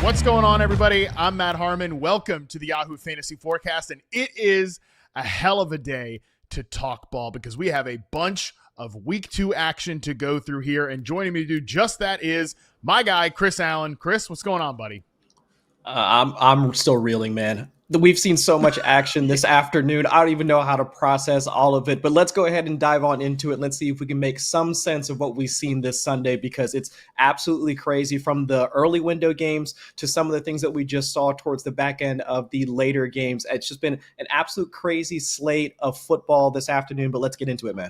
What's going on, everybody? I'm Matt Harmon. Welcome to the Yahoo Fantasy Forecast, and it is a hell of a day to talk ball because we have a bunch of Week 2 action to go through here, and joining me to do just that is my guy, Chris Allen. Chris, what's going on, buddy? I'm still reeling, man. We've seen so much action this afternoon. I don't even know how to process all of it, but let's go ahead and dive on into it. Let's see if we can make some sense of what we've seen this Sunday, because it's absolutely crazy, from the early window games to some of the things that we just saw towards the back end of the later games. It's just been an absolute crazy slate of football this afternoon, but let's get into it, man.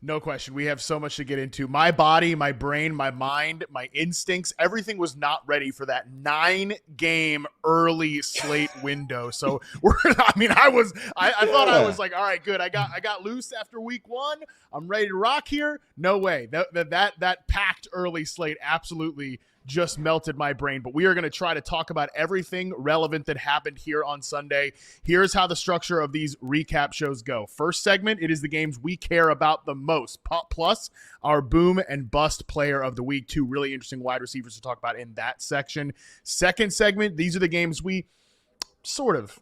No question. We have so much to get into. My body, my brain, my mind, my instincts, everything was not ready for that 9-game early slate window. So I thought I was like, all right, good. I got loose after week 1. I'm ready to rock here. No way. That packed early slate absolutely just melted my brain. But we are going to try to talk about everything relevant that happened here on Sunday. Here's how the structure of these recap shows go. First segment, it is the games we care about the most, plus our boom and bust player of the week. 2 really interesting wide receivers to talk about in that section. Second segment, these are the games we sort of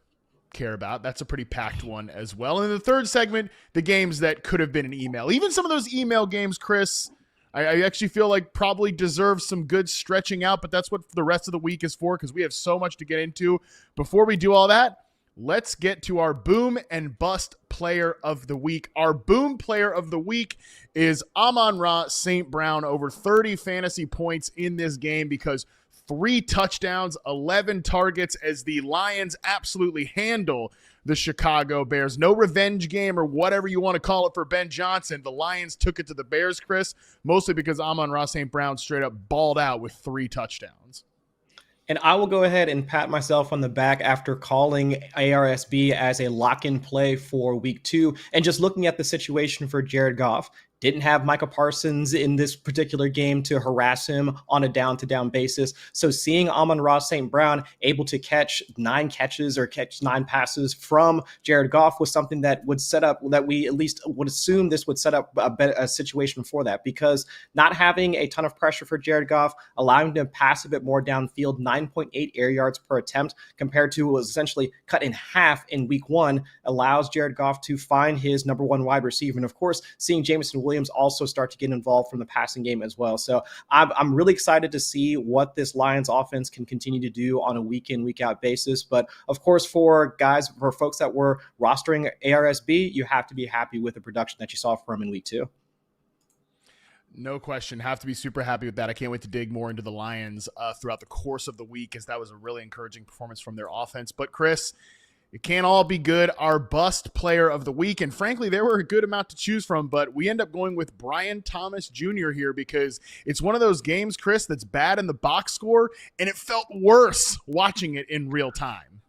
care about. That's a pretty packed one as well. And in the third segment, the games that could have been an email. Even some of those email games, Chris, I actually feel like probably deserve some good stretching out, but that's what the rest of the week is for, because we have so much to get into. Before we do all that, let's get to our boom and bust player of the week. Our boom player of the week is Amon-Ra St. Brown, over 30 fantasy points in this game because 3 touchdowns, 11 targets, as the Lions absolutely handle the Chicago Bears. No revenge game or whatever you want to call it for Ben Johnson. The Lions took it to the Bears, Chris, mostly because Amon-Ra St. Brown straight up balled out with 3 touchdowns. And I will go ahead and pat myself on the back after calling ARSB as a lock-in play for week 2 and just looking at the situation for Jared Goff. Didn't have Micah Parsons in this particular game to harass him on a down-to-down basis. So seeing Amon-Ra St. Brown able to catch 9 catches or catch 9 passes from Jared Goff was something that would set up, that we at least would assume this would set up a situation for that, because not having a ton of pressure for Jared Goff, allowing him to pass a bit more downfield, 9.8 air yards per attempt compared to what was essentially cut in half in week 1, allows Jared Goff to find his number 1 wide receiver. And of course, seeing Jameson Williams also start to get involved from the passing game as well. So I'm really excited to see what this Lions offense can continue to do on a week in, week out basis. But of course, for folks that were rostering ARSB, you have to be happy with the production that you saw from him in week 2. No question. Have to be super happy with that. I can't wait to dig more into the Lions throughout the course of the week, as that was a really encouraging performance from their offense. But Chris, it can't all be good. Our bust player of the week, and frankly, there were a good amount to choose from, but we end up going with Brian Thomas Jr. here because it's one of those games, Chris, that's bad in the box score, and it felt worse watching it in real time.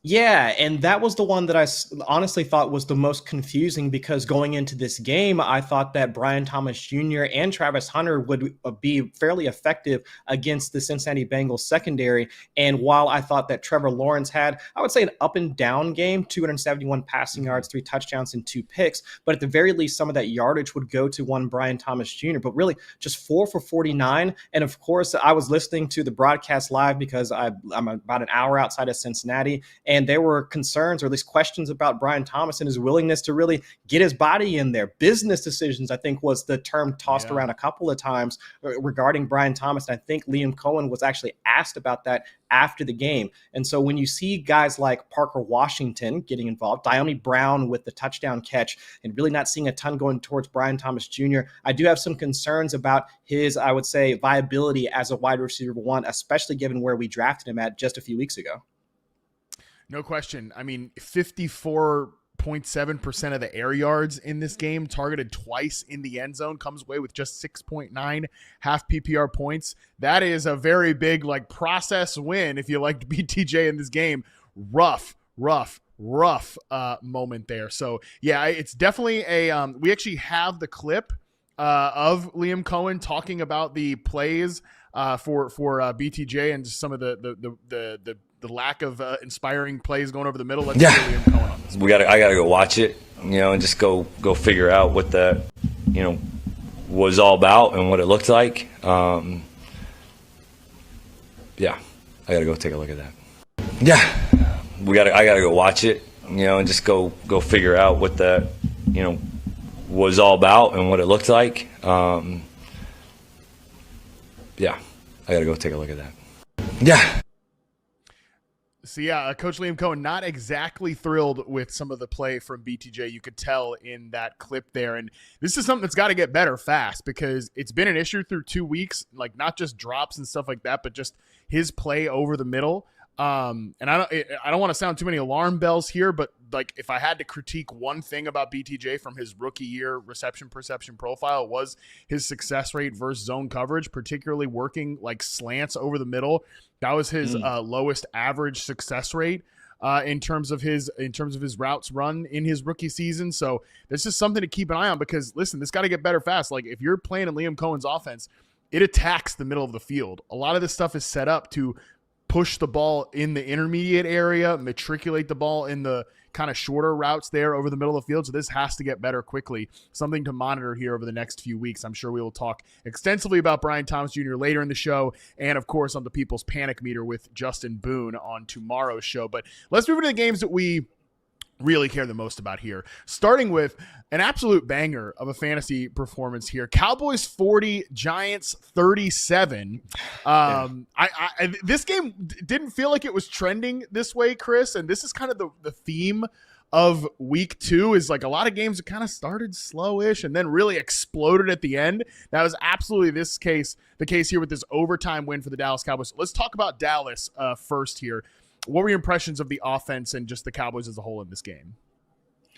Yeah, and that was the one that I honestly thought was the most confusing, because going into this game, I thought that Brian Thomas Jr. and Travis Hunter would be fairly effective against the Cincinnati Bengals secondary. And while I thought that Trevor Lawrence had, I would say, an up and down game, 271 passing yards, 3 touchdowns, and 2 picks, but at the very least, some of that yardage would go to one Brian Thomas Jr., but really just 4 for 49. And of course, I was listening to the broadcast live because I'm about an hour outside of Cincinnati, and there were concerns, or at least questions, about Brian Thomas and his willingness to really get his body in there. Business decisions, I think, was the term tossed around a couple of times regarding Brian Thomas. And I think Liam Cohen was actually asked about that after the game. And so when you see guys like Parker Washington getting involved, Diami Brown with the touchdown catch, and really not seeing a ton going towards Brian Thomas Jr., I do have some concerns about his, I would say, viability as a wide receiver 1, especially given where we drafted him at just a few weeks ago. No question. I mean, 54.7% of the air yards in this game, targeted twice in the end zone, comes away with just 6.9 half PPR points. That is a very big process win if you liked BTJ in this game. Rough moment there. So yeah, it's definitely we actually have the clip of Liam Cohen talking about the plays for BTJ and just some of the lack of inspiring plays going over the middle. Let's see Liam Cohen on this. I gotta go watch it, and just go figure out what that, was all about and what it looked like. yeah, I got to go take a look at that. Yeah, I got to go watch it, and just go figure out what that, was all about and what it looked like. Yeah, I got to go take a look at that. Yeah. So yeah, Coach Liam Cohen not exactly thrilled with some of the play from BTJ. You could tell in that clip there. And this is something that's got to get better fast because it's been an issue through 2 weeks, like not just drops and stuff like that, but just his play over the middle. And I don't want to sound too many alarm bells here, but like if I had to critique one thing about BTJ from his rookie year reception perception profile, was his success rate versus zone coverage, particularly working like slants over the middle. That was his lowest average success rate in terms of his routes run in his rookie season. So this is something to keep an eye on because listen, this got to get better fast. Like if you're playing in Liam Cohen's offense, it attacks the middle of the field. A lot of this stuff is set up to push the ball in the intermediate area, matriculate the ball in the kind of shorter routes there over the middle of the field. So this has to get better quickly. Something to monitor here over the next few weeks. I'm sure we will talk extensively about Brian Thomas Jr. later in the show. And of course on the People's Panic Meter with Justin Boone on tomorrow's show. But let's move into the games that we really care the most about here, starting with an absolute banger of a fantasy performance here. Cowboys 40, Giants 37. This game didn't feel like it was trending this way, Chris, and this is kind of the theme of week 2 is like a lot of games that kind of started slowish and then really exploded at the end. That was absolutely the case here with this overtime win for the Dallas Cowboys. Let's talk about Dallas first here. What were your impressions of the offense and just the Cowboys as a whole in this game?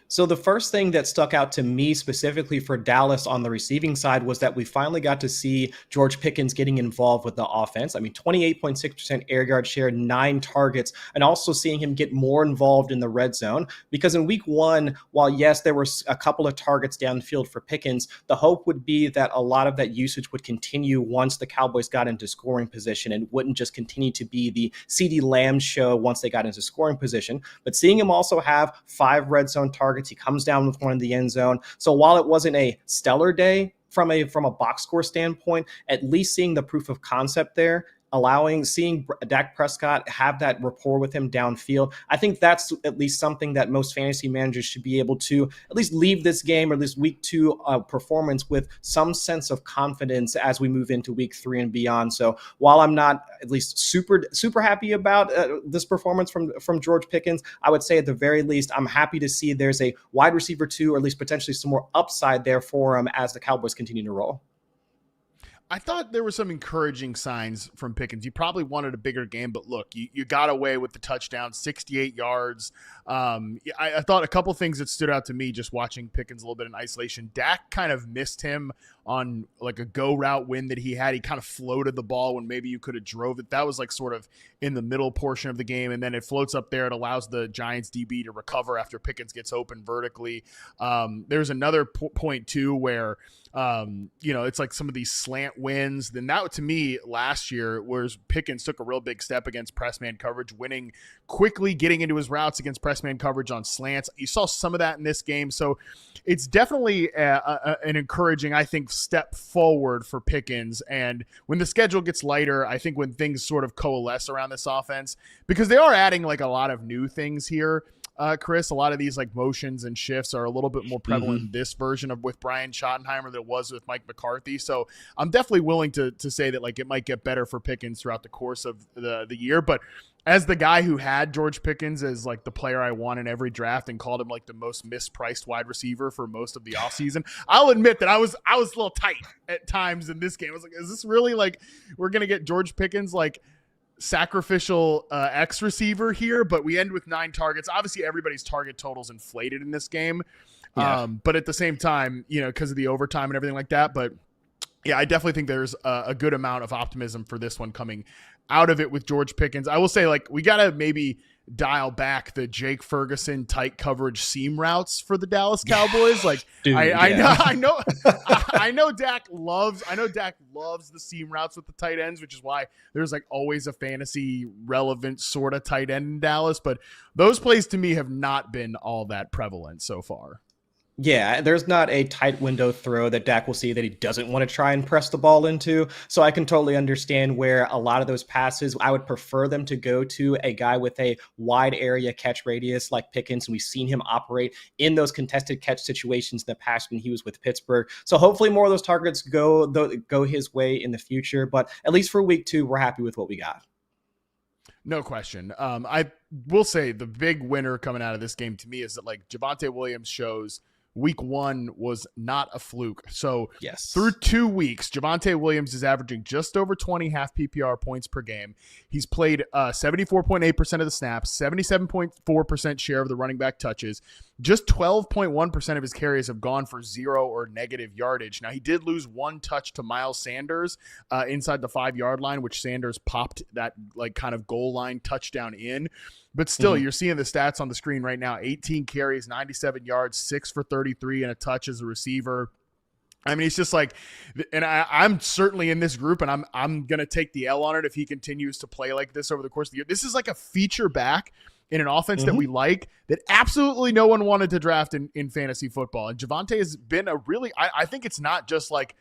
So the first thing that stuck out to me specifically for Dallas on the receiving side was that we finally got to see George Pickens getting involved with the offense. I mean, 28.6% air yard share, 9 targets, and also seeing him get more involved in the red zone. Because in week 1, while yes, there were a couple of targets downfield for Pickens, the hope would be that a lot of that usage would continue once the Cowboys got into scoring position and wouldn't just continue to be the CeeDee Lamb show once they got into scoring position. But seeing him also have 5 red zone targets, he comes down with one in the end zone. So while it wasn't a stellar day from a box score standpoint, at least seeing the proof of concept there, seeing Dak Prescott have that rapport with him downfield, I think that's at least something that most fantasy managers should be able to at least leave this game or at least week 2 performance with some sense of confidence as we move into week 3 and beyond. So while I'm not at least super happy about this performance from George Pickens, I would say at the very least, I'm happy to see there's a wide receiver 2 or at least potentially some more upside there for him as the Cowboys continue to roll. I thought there were some encouraging signs from Pickens. You probably wanted a bigger game, but look, you got away with the touchdown, 68 yards. I thought a couple things that stood out to me just watching Pickens a little bit in isolation. Dak kind of missed him on like a go route win that he had. He kind of floated the ball when maybe you could have drove it. That was like sort of in the middle portion of the game, and then it floats up there. It allows the Giants DB to recover after Pickens gets open vertically. There's another point too where it's like some of these slant wins. Then that to me last year, whereas Pickens took a real big step against press man coverage, winning quickly, getting into his routes against press man coverage on slants. You saw some of that in this game. So it's definitely an encouraging, I think, step forward for Pickens. And when the schedule gets lighter, I think when things sort of coalesce around this offense, because they are adding like a lot of new things here, Chris, a lot of these like motions and shifts are a little bit more prevalent in this version of with Brian Schottenheimer than it was with Mike McCarthy. So I'm definitely willing to say that like it might get better for Pickens throughout the course of the year. But as the guy who had George Pickens as like the player I want in every draft and called him like the most mispriced wide receiver for most of the offseason, I'll admit that I was a little tight at times in this game. I was like, is this really like we're going to get George Pickens like sacrificial X receiver here? But we end with 9 targets. Obviously everybody's target totals inflated in this game. Yeah. But at the same time, because of the overtime and everything like that. But yeah, I definitely think there's a good amount of optimism for this one coming out of it with George Pickens. I will say, like, we got to maybe dial back the Jake Ferguson tight coverage seam routes for the Dallas Cowboys. Like, dude, I know Dak loves the seam routes with the tight ends, which is why there's like always a fantasy relevant sort of tight end in Dallas. But those plays to me have not been all that prevalent so far. Yeah, there's not a tight window throw that Dak will see that he doesn't want to try and press the ball into. So I can totally understand where a lot of those passes, I would prefer them to go to a guy with a wide area catch radius like Pickens. And we've seen him operate in those contested catch situations in the past when he was with Pittsburgh. So hopefully more of those targets go his way in the future. But at least for week 2, we're happy with what we got. No question. I will say the big winner coming out of this game to me is that like Javonte Williams shows week 1 was not a fluke. So yes, through 2 weeks, Javonte Williams is averaging just over 20 half PPR points per game. He's played 74.8% of the snaps, 77.4% share of the running back touches. Just 12.1% of his carries have gone for 0 or negative yardage. Now, he did lose 1 touch to Miles Sanders inside the 5-yard line, which Sanders popped that like kind of goal line touchdown in. But still, you're seeing the stats on the screen right now. 18 carries, 97 yards, 6 for 33, and a touch as a receiver. I mean, it's just like, and I'm certainly in this group, and I'm going to take the L on it if he continues to play like this over the course of the year. This is like a feature back in an offense that we like, that absolutely no one wanted to draft in fantasy football. And Javonte has been a really, I think it's not just like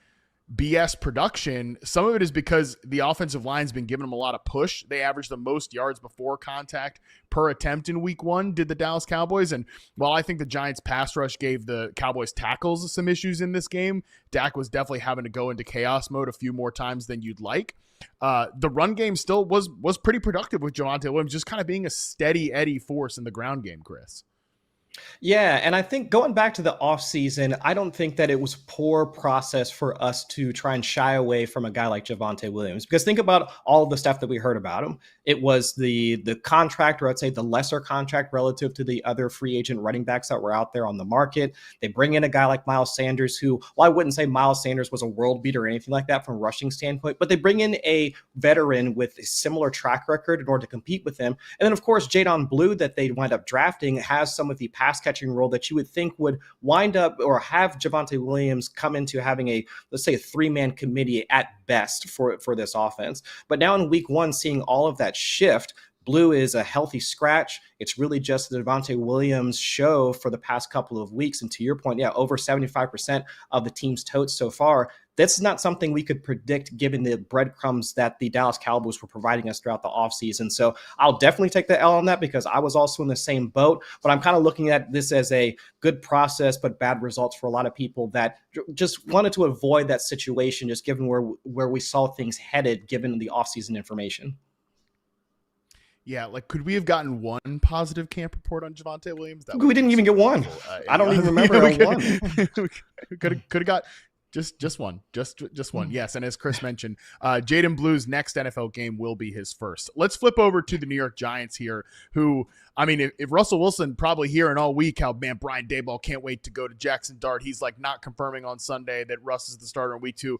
BS production. Some of it is because the offensive line's been giving them a lot of push. They averaged the most yards before contact per attempt in week 1, did the Dallas Cowboys. And while I think the Giants pass rush gave the Cowboys tackles some issues in this game, Dak was definitely having to go into chaos mode a few more times than you'd like. The run game still was pretty productive with Javonte Williams, just kind of being a steady Eddie force in the ground game, Chris. Yeah, and I think going back to the offseason, I don't think that it was poor process for us to try and shy away from a guy like Javonte Williams. Because think about all of the stuff that we heard about him. It was the contract, or I'd say the lesser contract relative to the other free agent running backs that were out there on the market. They bring in a guy like Miles Sanders, who, well, I wouldn't say Miles Sanders was a world beater or anything like that from a rushing standpoint, but they bring in a veteran with a similar track record in order to compete with him. And then, of course, Jadon Blue that they wind up drafting has some of the pass catching role that you would think would wind up or have Javonte Williams come into having a, let's say, a 3-man committee at best for this offense. But now in week 1, seeing all of that shift, Blue is a healthy scratch. It's really just the Javonte Williams show for the past couple of weeks. And to your point, yeah, over 75% of the team's totes so far. That's not something we could predict given the breadcrumbs that the Dallas Cowboys were providing us throughout the offseason. So I'll definitely take the L on that because I was also in the same boat. But I'm kind of looking at this as a good process, but bad results for a lot of people that just wanted to avoid that situation, just given where we saw things headed given the offseason information. Yeah, like could we have gotten one positive camp report on Javonte Williams? We didn't even get one. I don't even remember one. Could have got just one, just one. Yes, and as Chris mentioned, Jadon Blue's next NFL game will be his first. Let's flip over to the New York Giants here, who, I mean, if Russell Wilson probably hearing all week how, man, Brian Daboll can't wait to go to Jackson Dart. He's like not confirming on Sunday that Russ is the starter in week 2.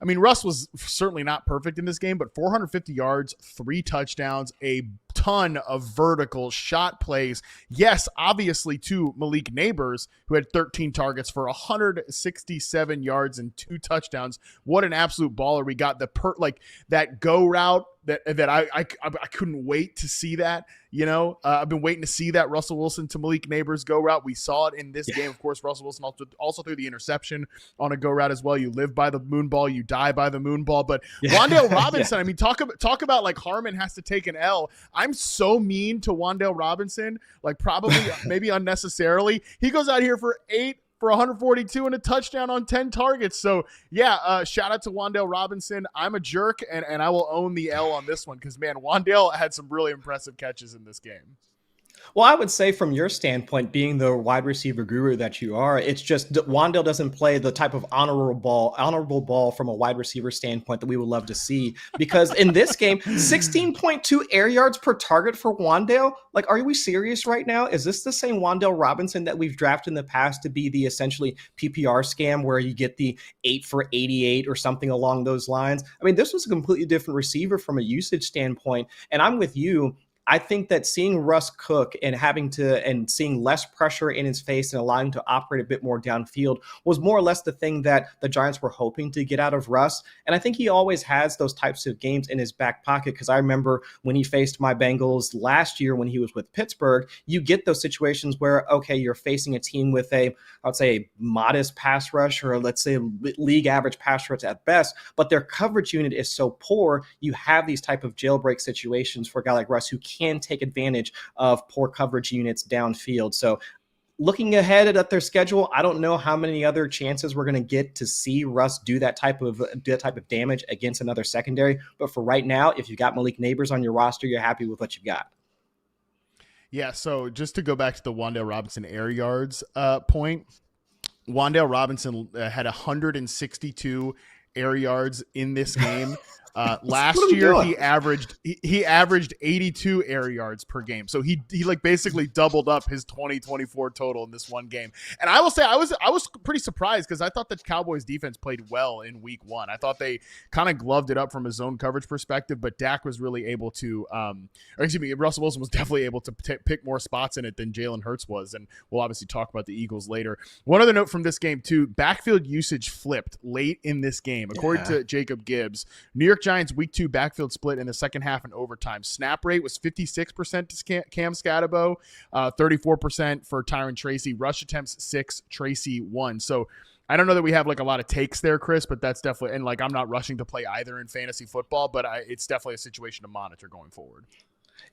I mean, Russ was certainly not perfect in this game, but 450 yards, 3 touchdowns, a ton of vertical shot plays. Yes, obviously to Malik Nabers, who had 13 targets for 167 yards and 2 touchdowns. What an absolute baller. We got that go route that I couldn't wait to see that. You know, I've been waiting to see that Russell Wilson to Malik Nabers go route. We saw it in this game. Of course, Russell Wilson also threw the interception on a go route as well. You live by the moon ball, you die by the moon ball. But Wan'Dale Robinson, I mean, talk about like Harmon has to take an L. I'm so mean to Wan'Dale Robinson, like probably maybe unnecessarily. He goes out here for 8 for 142 and a touchdown on 10 targets. So yeah, shout out to Wan'Dale Robinson. I'm a jerk and I will own the L on this one because, man, Wan'Dale had some really impressive catches in this game. Well, I would say from your standpoint, being the wide receiver guru that you are, it's just Wan'Dale doesn't play the type of honorable ball from a wide receiver standpoint that we would love to see. Because in this game, 16.2 air yards per target for Wan'Dale. Like, are we serious right now? Is this the same Wan'Dale Robinson that we've drafted in the past to be the essentially PPR scam where you get the 8 for 88 or something along those lines? I mean, this was a completely different receiver from a usage standpoint. And I'm with you. I think that seeing Russ cook and seeing less pressure in his face and allowing him to operate a bit more downfield was more or less the thing that the Giants were hoping to get out of Russ. And I think he always has those types of games in his back pocket, because I remember when he faced my Bengals last year when he was with Pittsburgh, you get those situations where, okay, you're facing a team with I would say a modest pass rush, or let's say league average pass rush at best, but their coverage unit is so poor, you have these type of jailbreak situations for a guy like Russ who can take advantage of poor coverage units downfield. So looking ahead at their schedule, I don't know how many other chances we're going to get to see Russ do that type of damage against another secondary. But for right now, if you've got Malik Nabers on your roster, you're happy with what you've got. Yeah, so just to go back to the Wan'Dale Robinson air yards point, Wan'Dale Robinson had 162 air yards in this game. Last year he averaged 82 air yards per game. So he like basically doubled up his 2024 total in this one game. And I will say I was pretty surprised, because I thought the Cowboys defense played well in week 1. I thought they kind of gloved it up from a zone coverage perspective, but Dak was really able to Russell Wilson was definitely able to pick more spots in it than Jalen Hurts was. And we'll obviously talk about the Eagles later. One other note from this game too, backfield usage flipped late in this game. According to Jacob Gibbs, New York Giants week 2 backfield split in the second half and overtime. Snap rate was 56% to Cam Scatabo, 34% for Tyron Tracy. Rush attempts 6, Tracy 1. So I don't know that we have like a lot of takes there, Chris, but that's definitely, and like I'm not rushing to play either in fantasy football, but it's definitely a situation to monitor going forward.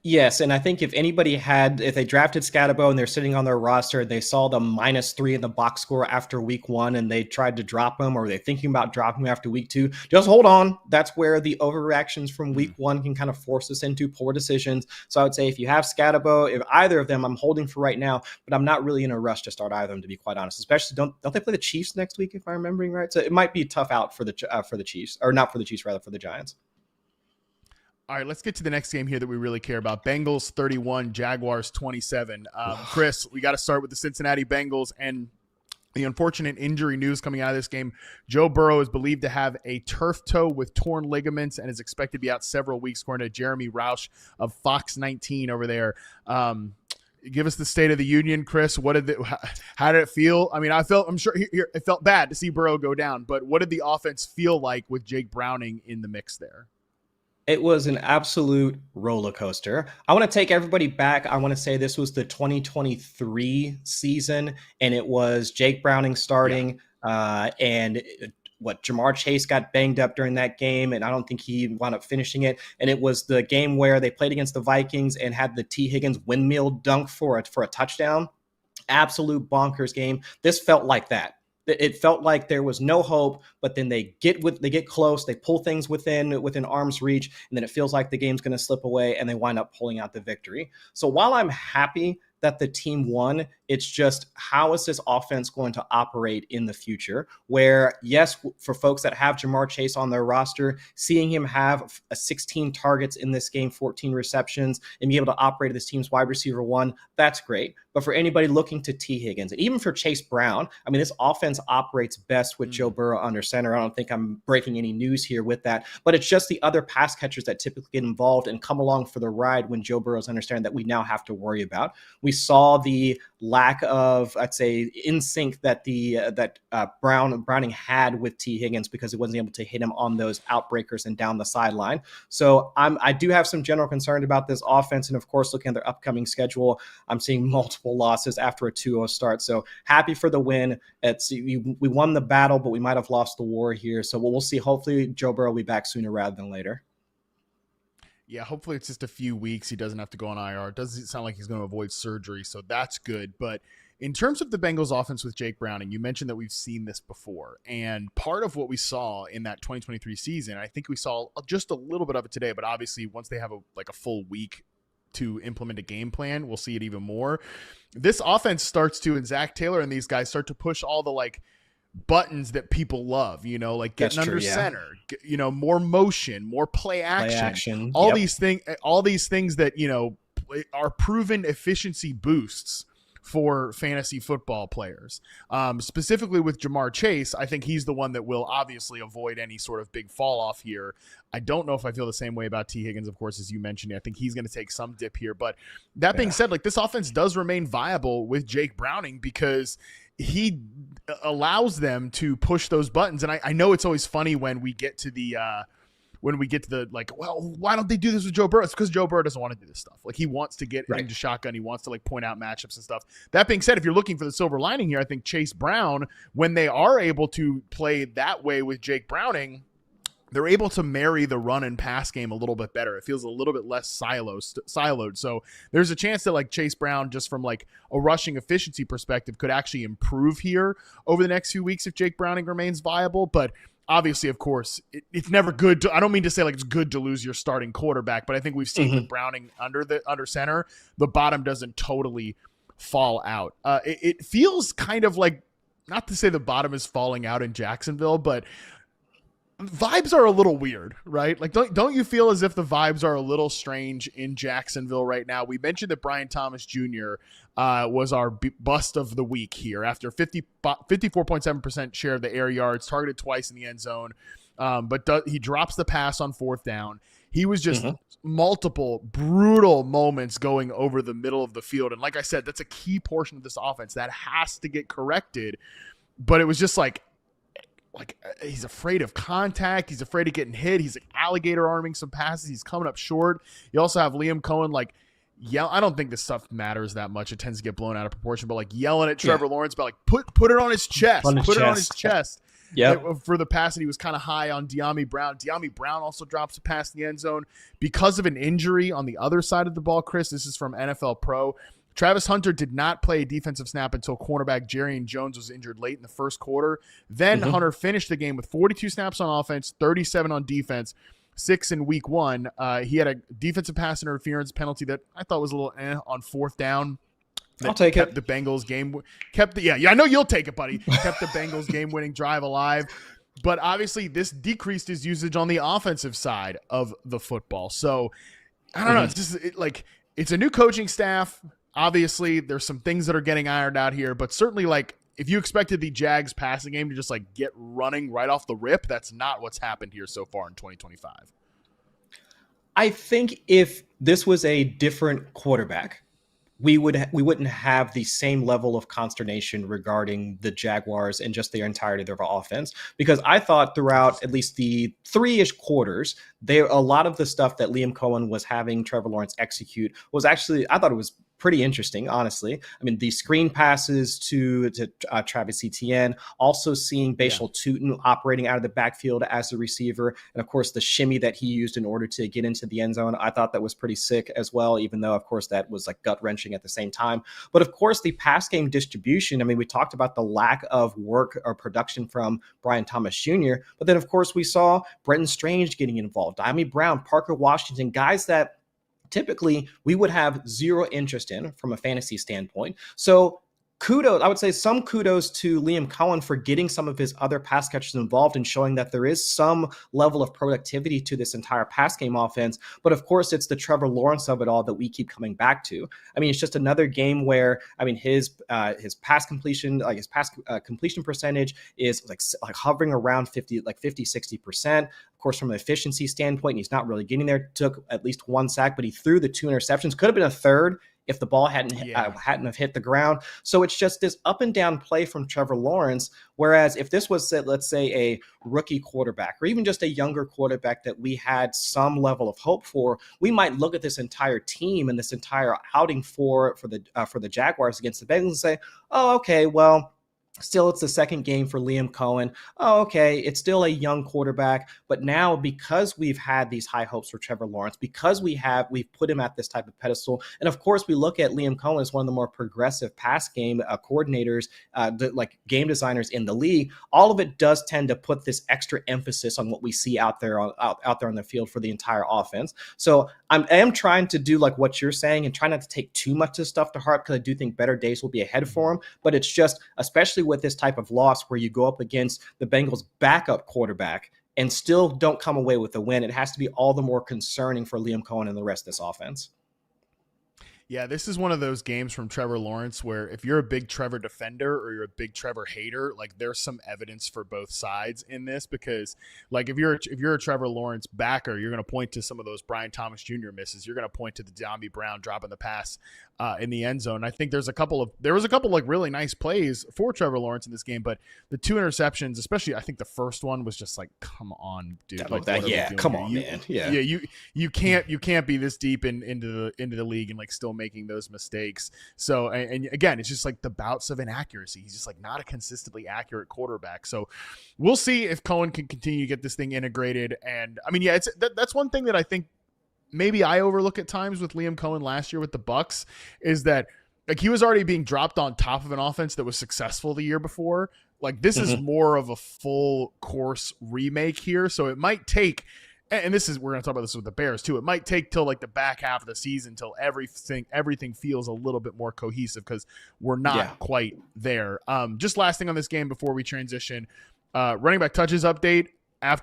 Yes, and I think if they drafted Scatabo and they're sitting on their roster, they saw the -3 in the box score after week 1 and they tried to drop him, or they're thinking about dropping him after week 2, just hold on. That's where the overreactions from week 1 can kind of force us into poor decisions. So I would say if you have Scatabo, if either of them, I'm holding for right now, but I'm not really in a rush to start either of them, to be quite honest. Especially don't they play the Chiefs next week, if I'm remembering right? So it might be tough out for the Chiefs, or not for the Chiefs, rather for the Giants. All right, let's get to the next game here that we really care about. Bengals 31, Jaguars 27. Chris, we got to start with the Cincinnati Bengals and the unfortunate injury news coming out of this game. Joe Burrow is believed to have a turf toe with torn ligaments and is expected to be out several weeks, according to Jeremy Roush of Fox 19 over there. Give us the State of the Union, Chris. How did it feel? I mean, I'm sure it felt bad to see Burrow go down, but what did the offense feel like with Jake Browning in the mix there? It was an absolute roller coaster. I want to take everybody back. I want to say this was the 2023 season, and it was Jake Browning starting, and Jamar Chase got banged up during that game, and I don't think he wound up finishing it. And it was the game where they played against the Vikings and had the T. Higgins windmill dunk for a touchdown. Absolute bonkers game. This felt like that. It felt like there was no hope, but then they get close, they pull things within arm's reach, and then it feels like the game's going to slip away, and they wind up pulling out the victory. So while I'm happy that the team won, it's just, how is this offense going to operate in the future? Where, yes, for folks that have Jamar Chase on their roster, seeing him have 16 targets in this game, 14 receptions, and be able to operate this team's wide receiver 1, that's great. But for anybody looking to T. Higgins, and even for Chase Brown, I mean, this offense operates best with Joe Burrow under center. I don't think I'm breaking any news here with that, but it's just the other pass catchers that typically get involved and come along for the ride when Joe Burrow's understanding that we now have to worry about. We saw the lack of, I'd say, in sync that Browning had with T. Higgins, because he wasn't able to hit him on those outbreakers and down the sideline. So I do have some general concern about this offense, and of course, looking at their upcoming schedule, I'm seeing multiple losses after a 2-0 start. So happy for the win. We won the battle, but we might have lost the war here. So we'll see. Hopefully, Joe Burrow will be back sooner rather than later. Yeah, hopefully it's just a few weeks. He doesn't have to go on IR. It doesn't sound like he's going to avoid surgery, so that's good. But in terms of the Bengals offense with Jake Browning, you mentioned that we've seen this before. And part of what we saw in that 2023 season, I think we saw just a little bit of it today, but obviously once they have a full week to implement a game plan, we'll see it even more. This offense starts to, and Zach Taylor and these guys start to push all the buttons that people love, like getting under center, more motion, more play action. All these things that, are proven efficiency boosts for fantasy football players. Specifically with Jamar Chase, I think he's the one that will obviously avoid any sort of big fall off here. I don't know if I feel the same way about T. Higgins, of course, as you mentioned. I think he's going to take some dip here. But that being said, like, this offense does remain viable with Jake Browning because he allows them to push those buttons. And I know it's always funny when we get to the like, well, why don't they do this with Joe Burrow? It's because Joe Burrow doesn't want to do this stuff. Like, he wants to get into shotgun. He wants to like point out matchups and stuff. That being said, if you're looking for the silver lining here, I think Chase Brown, when they are able to play that way with Jake Browning, they're able to marry the run and pass game a little bit better. It feels a little bit less siloed. So there's a chance that like Chase Brown, just from like a rushing efficiency perspective, could actually improve here over the next few weeks if Jake Browning remains viable. But obviously, of course, it's never good I don't mean to say like it's good to lose your starting quarterback, but I think we've seen with Browning under center, the bottom doesn't totally fall out. It feels kind of like, not to say the bottom is falling out in Jacksonville, but vibes are a little weird, right? Like, don't you feel as if the vibes are a little strange in Jacksonville right now? We mentioned that Brian Thomas Jr. Was our bust of the week here after 54.7% share of the air yards, targeted twice in the end zone, but he drops the pass on fourth down. He was just multiple brutal moments going over the middle of the field. And like I said, that's a key portion of this offense that has to get corrected. But it was just like he's afraid of contact. He's afraid of getting hit. He's like alligator arming some passes. He's coming up short. You also have Liam Cohen like I don't think this stuff matters that much. It tends to get blown out of proportion, but like yelling at Trevor Lawrence about like put it on his chest. Put it on his chest. Yeah. For the pass, and he was kind of high on De'Ami Brown. De'Ami Brown also drops a pass in the end zone because of an injury on the other side of the ball. Chris, this is from NFL Pro. Travis Hunter did not play a defensive snap until cornerback Jerrion Jones was injured late in the first quarter. Then Hunter finished the game with 42 snaps on offense, 37 on defense, 6 in week 1. He had a defensive pass interference penalty that I thought was a little on fourth down. I'll take it. The Bengals game I know you'll take it, buddy. Kept the Bengals game-winning drive alive. But obviously, this decreased his usage on the offensive side of the football. So I don't know. It's just it's a new coaching staff. Obviously, there's some things that are getting ironed out here, but certainly, like, if you expected the Jags passing game to just like get running right off the rip, that's not what's happened here so far in 2025. I think if this was a different quarterback, we wouldn't have the same level of consternation regarding the Jaguars and just their entirety of their offense, because I thought throughout at least the 3-ish quarters, a lot of the stuff that Liam Cohen was having Trevor Lawrence execute was actually, I thought it was pretty interesting, honestly. I mean, the screen passes to Travis Etienne, also seeing Bashal Tutin operating out of the backfield as the receiver, and of course the shimmy that he used in order to get into the end zone. I thought that was pretty sick as well, even though of course that was like gut-wrenching at the same time. But of course the pass game distribution, I mean, we talked about the lack of work or production from Brian Thomas Jr., but then of course we saw Brenton Strange getting involved, De'Ami Brown, Parker Washington, guys that typically we would have zero interest in from a fantasy standpoint. So kudos, I would say some kudos to Liam Cohen for getting some of his other pass catchers involved and showing that there is some level of productivity to this entire pass game offense. But of course, it's the Trevor Lawrence of it all that we keep coming back to. I mean, it's just another game where, I mean, his pass completion, completion percentage is like hovering around 60%. Of course, from an efficiency standpoint, he's not really getting there. Took at least 1 sack, but he threw the 2 interceptions. Could have been a third if the ball hadn't have hit the ground. So it's just this up and down play from Trevor Lawrence. Whereas if this was, let's say, a rookie quarterback or even just a younger quarterback that we had some level of hope for, we might look at this entire team and this entire outing for the Jaguars against the Bengals and say, oh, okay, well, still, it's the second game for Liam Cohen. Oh, okay, it's still a young quarterback. But now, because we've had these high hopes for Trevor Lawrence, because we've put him at this type of pedestal, and of course, we look at Liam Cohen as one of the more progressive pass game coordinators, like game designers in the league. All of it does tend to put this extra emphasis on what we see out there on the field for the entire offense. So I am trying to do like what you're saying and try not to take too much of this stuff to heart, because I do think better days will be ahead for him. But it's just, especially with this type of loss where you go up against the Bengals' backup quarterback and still don't come away with a win, it has to be all the more concerning for Liam Cohen and the rest of this offense. Yeah, this is one of those games from Trevor Lawrence where if you're a big Trevor defender or you're a big Trevor hater, like there's some evidence for both sides in this, because like if you're a Trevor Lawrence backer, you're going to point to some of those Brian Thomas Jr. misses. You're going to point to the De'Ami Brown dropping the pass in the end zone. I think there was a couple like really nice plays for Trevor Lawrence in this game, but the 2 interceptions, especially I think the first one was just like, come on, dude. Come on, man. You can't be this deep into the league and like still making those mistakes. So and again, it's just like the bouts of inaccuracy. He's just like not a consistently accurate quarterback. So we'll see if Cohen can continue to get this thing integrated. And I mean, yeah, that's one thing that I think maybe I overlook at times with Liam Cohen last year with the Bucs, is that like he was already being dropped on top of an offense that was successful the year before. Like this is more of a full course remake here. So it might take, and we're going to talk about this with the Bears too. It might take till like the back half of the season till everything feels a little bit more cohesive, because we're not quite there. Just last thing on this game before we transition, running back touches update.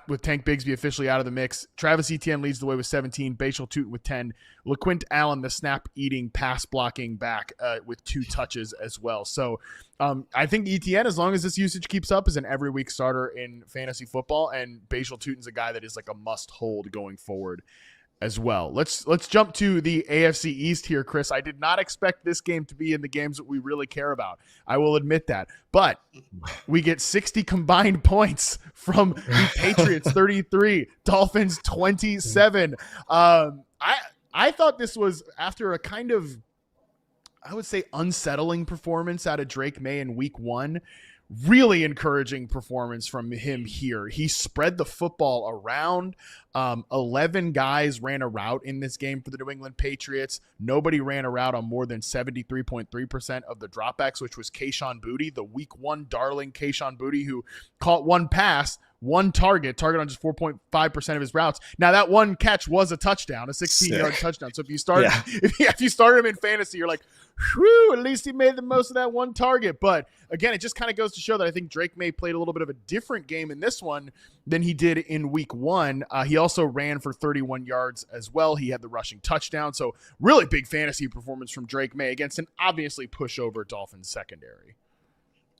With Tank Bigsby officially out of the mix, Travis Etienne leads the way with 17, Bashal Tootin with 10, LaQuint Allen, the snap-eating, pass-blocking back with 2 touches as well. So I think Etienne, as long as this usage keeps up, is an every-week starter in fantasy football, and Bashal Tootin's a guy that is like a must-hold going forward as well. Let's jump to the AFC East here, Chris. I did not expect this game to be in the games that we really care about. I will admit that. But we get 60 combined points from the Patriots, 33, Dolphins, 27. I thought this was, after a kind of, I would say, unsettling performance out of Drake May in week 1, really encouraging performance from him here. He spread the football around. 11 guys ran a route in this game for the New England Patriots. Nobody ran a route on more than 73.3% of the dropbacks, which was Kayshon Boutte, the week 1 darling Kayshon Boutte, who caught 1 pass, 1 target on just 4.5% of his routes. Now that 1 catch was a touchdown, a 16-yard touchdown. So if you started him in fantasy, you're like, whew, at least he made the most of that 1 target. But again, it just kind of goes to show that I think Drake May played a little bit of a different game in this one than he did in week 1. He also ran for 31 yards as well. He had the rushing touchdown. So really big fantasy performance from Drake May against an obviously pushover Dolphins secondary.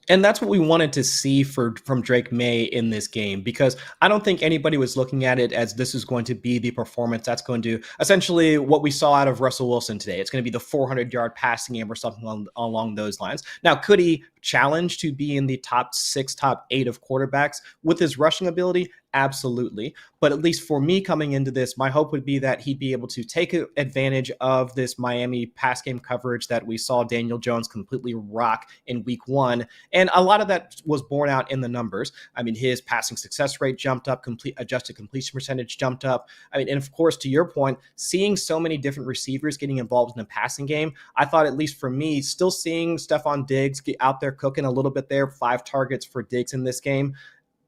And that's what we wanted to see from Drake May in this game, because I don't think anybody was looking at it as this is going to be the performance that's going to essentially what we saw out of Russell Wilson today. It's going to be the 400-yard passing game or something along those lines. Now, could he challenge to be in the top 6, top 8 of quarterbacks with his rushing ability? Absolutely. But at least for me coming into this, my hope would be that he'd be able to take advantage of this Miami pass game coverage that we saw Daniel Jones completely rock in week 1. And a lot of that was borne out in the numbers. I mean, his passing success rate jumped up, adjusted completion percentage jumped up. I mean, and of course, to your point, seeing so many different receivers getting involved in the passing game, I thought, at least for me, still seeing Stephon Diggs get out there cooking a little bit there, 5 targets for Diggs in this game.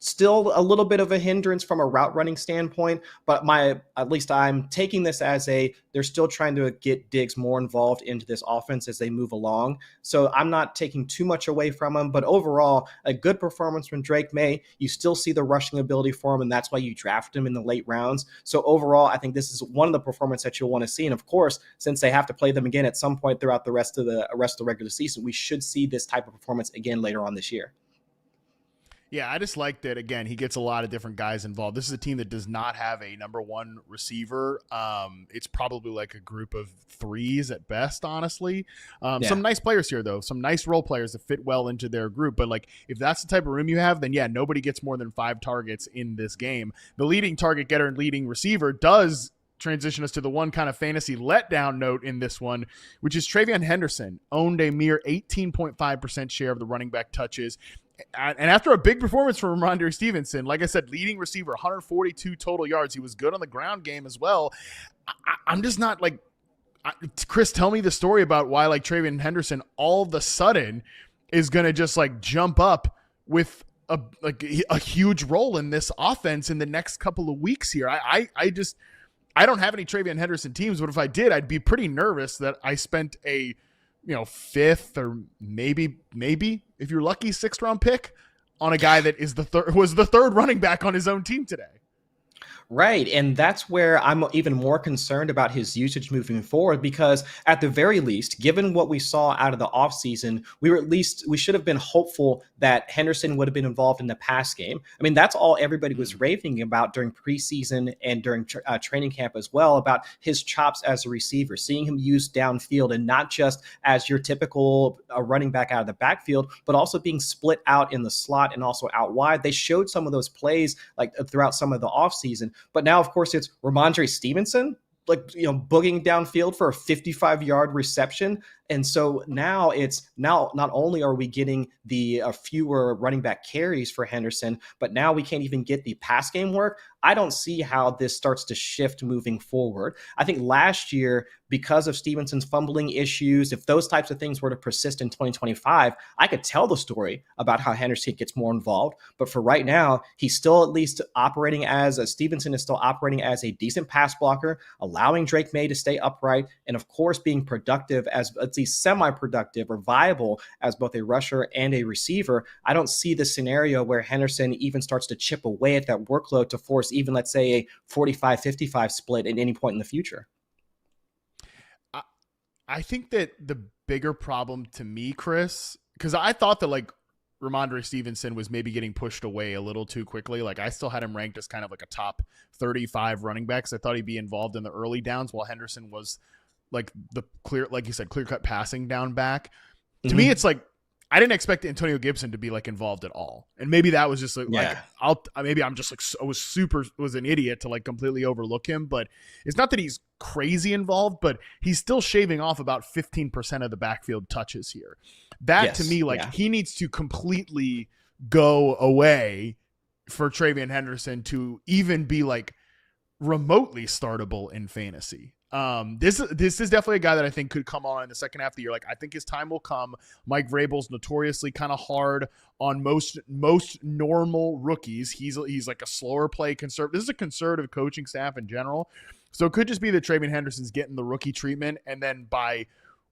Still a little bit of a hindrance from a route running standpoint, but at least I'm taking this as they're still trying to get Diggs more involved into this offense as they move along. So I'm not taking too much away from him, but overall, a good performance from Drake May. You still see the rushing ability for him, and that's why you draft him in the late rounds. So overall, I think this is one of the performances that you'll want to see. And of course, since they have to play them again at some point throughout the rest of the regular season, we should see this type of performance again later on this year. Yeah, I just like that, again, he gets a lot of different guys involved. This is a team that does not have a number 1 receiver. It's probably like a group of 3s at best, honestly. Some nice players here, though. Some nice role players that fit well into their group. But like, if that's the type of room you have, then yeah, nobody gets more than 5 targets in this game. The leading target getter and leading receiver does transition us to the one kind of fantasy letdown note in this one, which is Travion Henderson owned a mere 18.5% share of the running back touches. And after a big performance from Ramondre Stevenson, like I said, leading receiver, 142 total yards. He was good on the ground game as well. I'm just not like, Chris, tell me the story about why like Travion Henderson all of a sudden is going to just like jump up with a huge role in this offense in the next couple of weeks here. I don't have any Travion Henderson teams, but if I did, I'd be pretty nervous that I spent a 5th or maybe if you're lucky 6th round pick on a guy that is was the third running back on his own team today. Right. And that's where I'm even more concerned about his usage moving forward, because at the very least, given what we saw out of the offseason, we should have been hopeful that Henderson would have been involved in the pass game. I mean, that's all everybody was raving about during preseason and during training camp as well, about his chops as a receiver, seeing him used downfield and not just as your typical running back out of the backfield, but also being split out in the slot and also out wide. They showed some of those plays like throughout some of the offseason. But now, of course, it's Ramondre Stevenson, boogieing downfield for a 55-yard reception. And so now not only are we getting the fewer running back carries for Henderson, but now we can't even get the pass game work. I don't see how this starts to shift moving forward. I think last year, because of Stevenson's fumbling issues, if those types of things were to persist in 2025, I could tell the story about how Henderson gets more involved. But for right now, he's still at least Stevenson is still operating as a decent pass blocker, allowing Drake May to stay upright, and of course being productive as at least semi-productive or viable as both a rusher and a receiver. I don't see the scenario where Henderson even starts to chip away at that workload to force even, let's say, a 45-55 split at any point in the future. I think that the bigger problem to me, Chris, because I thought that like Ramondre Stevenson was maybe getting pushed away a little too quickly. Like I still had him ranked as kind of like a top 35 running backs. I thought he'd be involved in the early downs while Henderson was like the clear, like you said, clear cut passing down back. To me, it's like, I didn't expect Antonio Gibson to be like involved at all. And maybe that was just like, maybe I'm just like, I was an idiot to like completely overlook him, but it's not that he's crazy involved, but he's still shaving off about 15% of the backfield touches here. That to me, like he needs to completely go away for Travion Henderson to even be like remotely startable in fantasy. This is definitely a guy that I think could come on in the second half of the year. Like I think his time will come. Mike Vrabel's notoriously kind of hard on most normal rookies. He's like a slower play conservative. This is a conservative coaching staff in general. So it could just be that Travion Henderson's getting the rookie treatment, and then by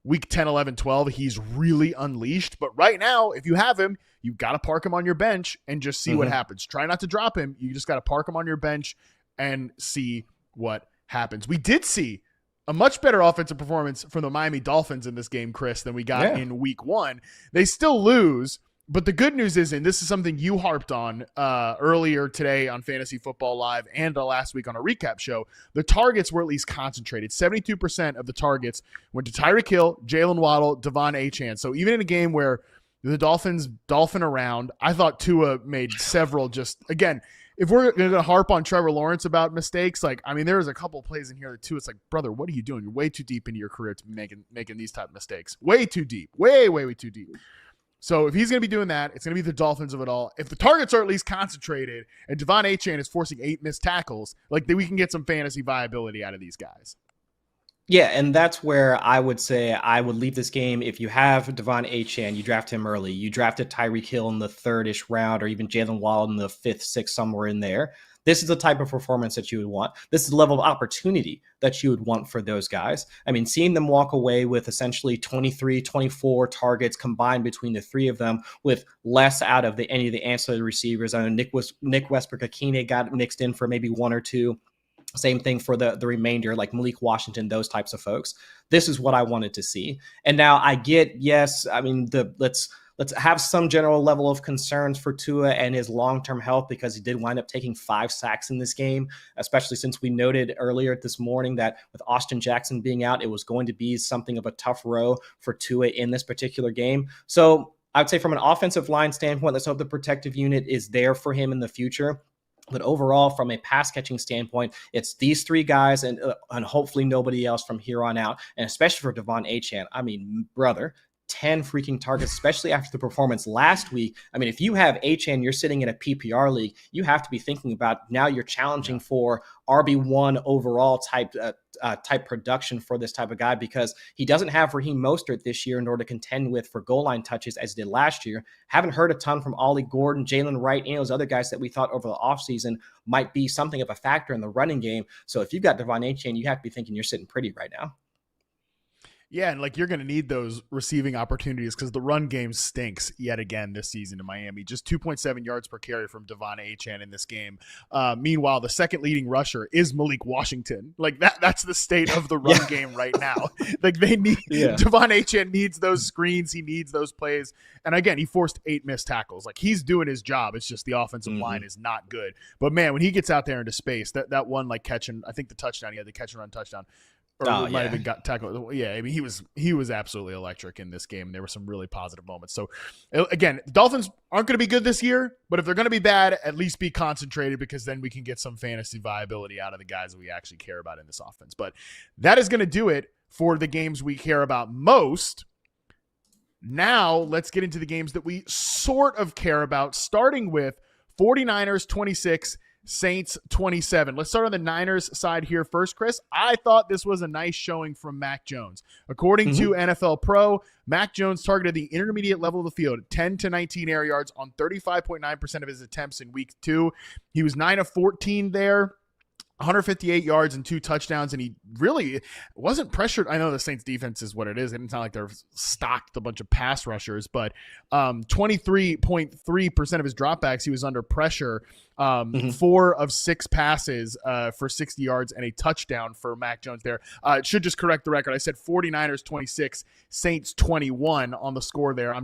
week 10, 11, 12, he's really unleashed. But right now, if you have him, you've got to park him on your bench and just see what happens. Try not to drop him. You just got to park him on your bench and see what happens. We did see a much better offensive performance from the Miami Dolphins in this game, Chris, than we got in week 1. They still lose, but the good news is, and this is something you harped on earlier today on Fantasy Football Live and last week on a recap show, the targets were at least concentrated. 72% of the targets went to Tyreek Hill, Jalen Waddle, Devon Achane. So even in a game where the Dolphins dolphin around, I thought Tua made several just, again, if we're going to harp on Trevor Lawrence about mistakes, like, I mean, there was a couple of plays in here too. It's like, brother, what are you doing? You're way too deep into your career to be making these type of mistakes. Way too deep. Way too deep. So if he's going to be doing that, it's going to be the Dolphins of it all. If the targets are at least concentrated and Devon Achane is forcing 8 missed tackles, like we can get some fantasy viability out of these guys. Yeah, and that's where I would say I would leave this game. If you have Devon Achane, you draft him early. You drafted Tyreek Hill in the 3rd-ish round, or even Jalen Waddle in the 5th, 6th, somewhere in there. This is the type of performance that you would want. This is the level of opportunity that you would want for those guys. I mean, seeing them walk away with essentially 23, 24 targets combined between the three of them, with less out of any of the ancillary receivers. I know Nick Westbrook-Akine got mixed in for maybe 1 or 2. Same thing for the remainder, like Malik Washington, those types of folks. This is what I wanted to see. And now I get, yes, I mean, let's have some general level of concerns for Tua and his long-term health, because he did wind up taking 5 sacks in this game, especially since we noted earlier this morning that with Austin Jackson being out, it was going to be something of a tough row for Tua in this particular game. So I would say from an offensive line standpoint, let's hope the protective unit is there for him in the future. But overall, from a pass catching standpoint, it's these 3 guys and hopefully nobody else from here on out. And especially for Devon Achane, I mean, brother, 10 freaking targets, especially after the performance last week. I mean, if you have Achane, you're sitting in a PPR league, you have to be thinking about now you're challenging for RB1 overall type production for this type of guy, because he doesn't have Raheem Mostert this year in order to contend with for goal line touches as he did last year. Haven't heard a ton from Ollie Gordon, Jalen Wright, and those other guys that we thought over the offseason might be something of a factor in the running game. So if you've got Devon Achane, you have to be thinking you're sitting pretty right now. Yeah, and like you're going to need those receiving opportunities because the run game stinks yet again this season in Miami. Just 2.7 yards per carry from Devon Achane in this game. Meanwhile, the second leading rusher is Malik Washington. Like that's the state of the run game right now. Like they need Devon Achane needs those screens. He needs those plays. And again, he forced 8 missed tackles. Like he's doing his job. It's just the offensive line is not good. But man, when he gets out there into space, that one like catching, I think the touchdown, he had the catch and run touchdown. Or might have been got tackled. Yeah, I mean he was absolutely electric in this game. There were some really positive moments. So again, the Dolphins aren't going to be good this year, but if they're going to be bad, at least be concentrated because then we can get some fantasy viability out of the guys that we actually care about in this offense. But that is going to do it for the games we care about most. Now let's get into the games that we sort of care about, starting with 49ers 26, Saints 27. Let's start on the Niners side here first, Chris. I thought this was a nice showing from Mac Jones. According to NFL Pro, Mac Jones targeted the intermediate level of the field, 10 to 19 air yards on 35.9% of his attempts in week 2. He was 9 of 14 there. 158 yards and 2 touchdowns, and he really wasn't pressured. I know the Saints defense is what it is. It's not like they're stocked a bunch of pass rushers, but 23.3% of his dropbacks, he was under pressure. 4 of 6 passes for 60 yards and a touchdown for Mac Jones there. It should just correct the record. I said 49ers 26, Saints 21 on the score there.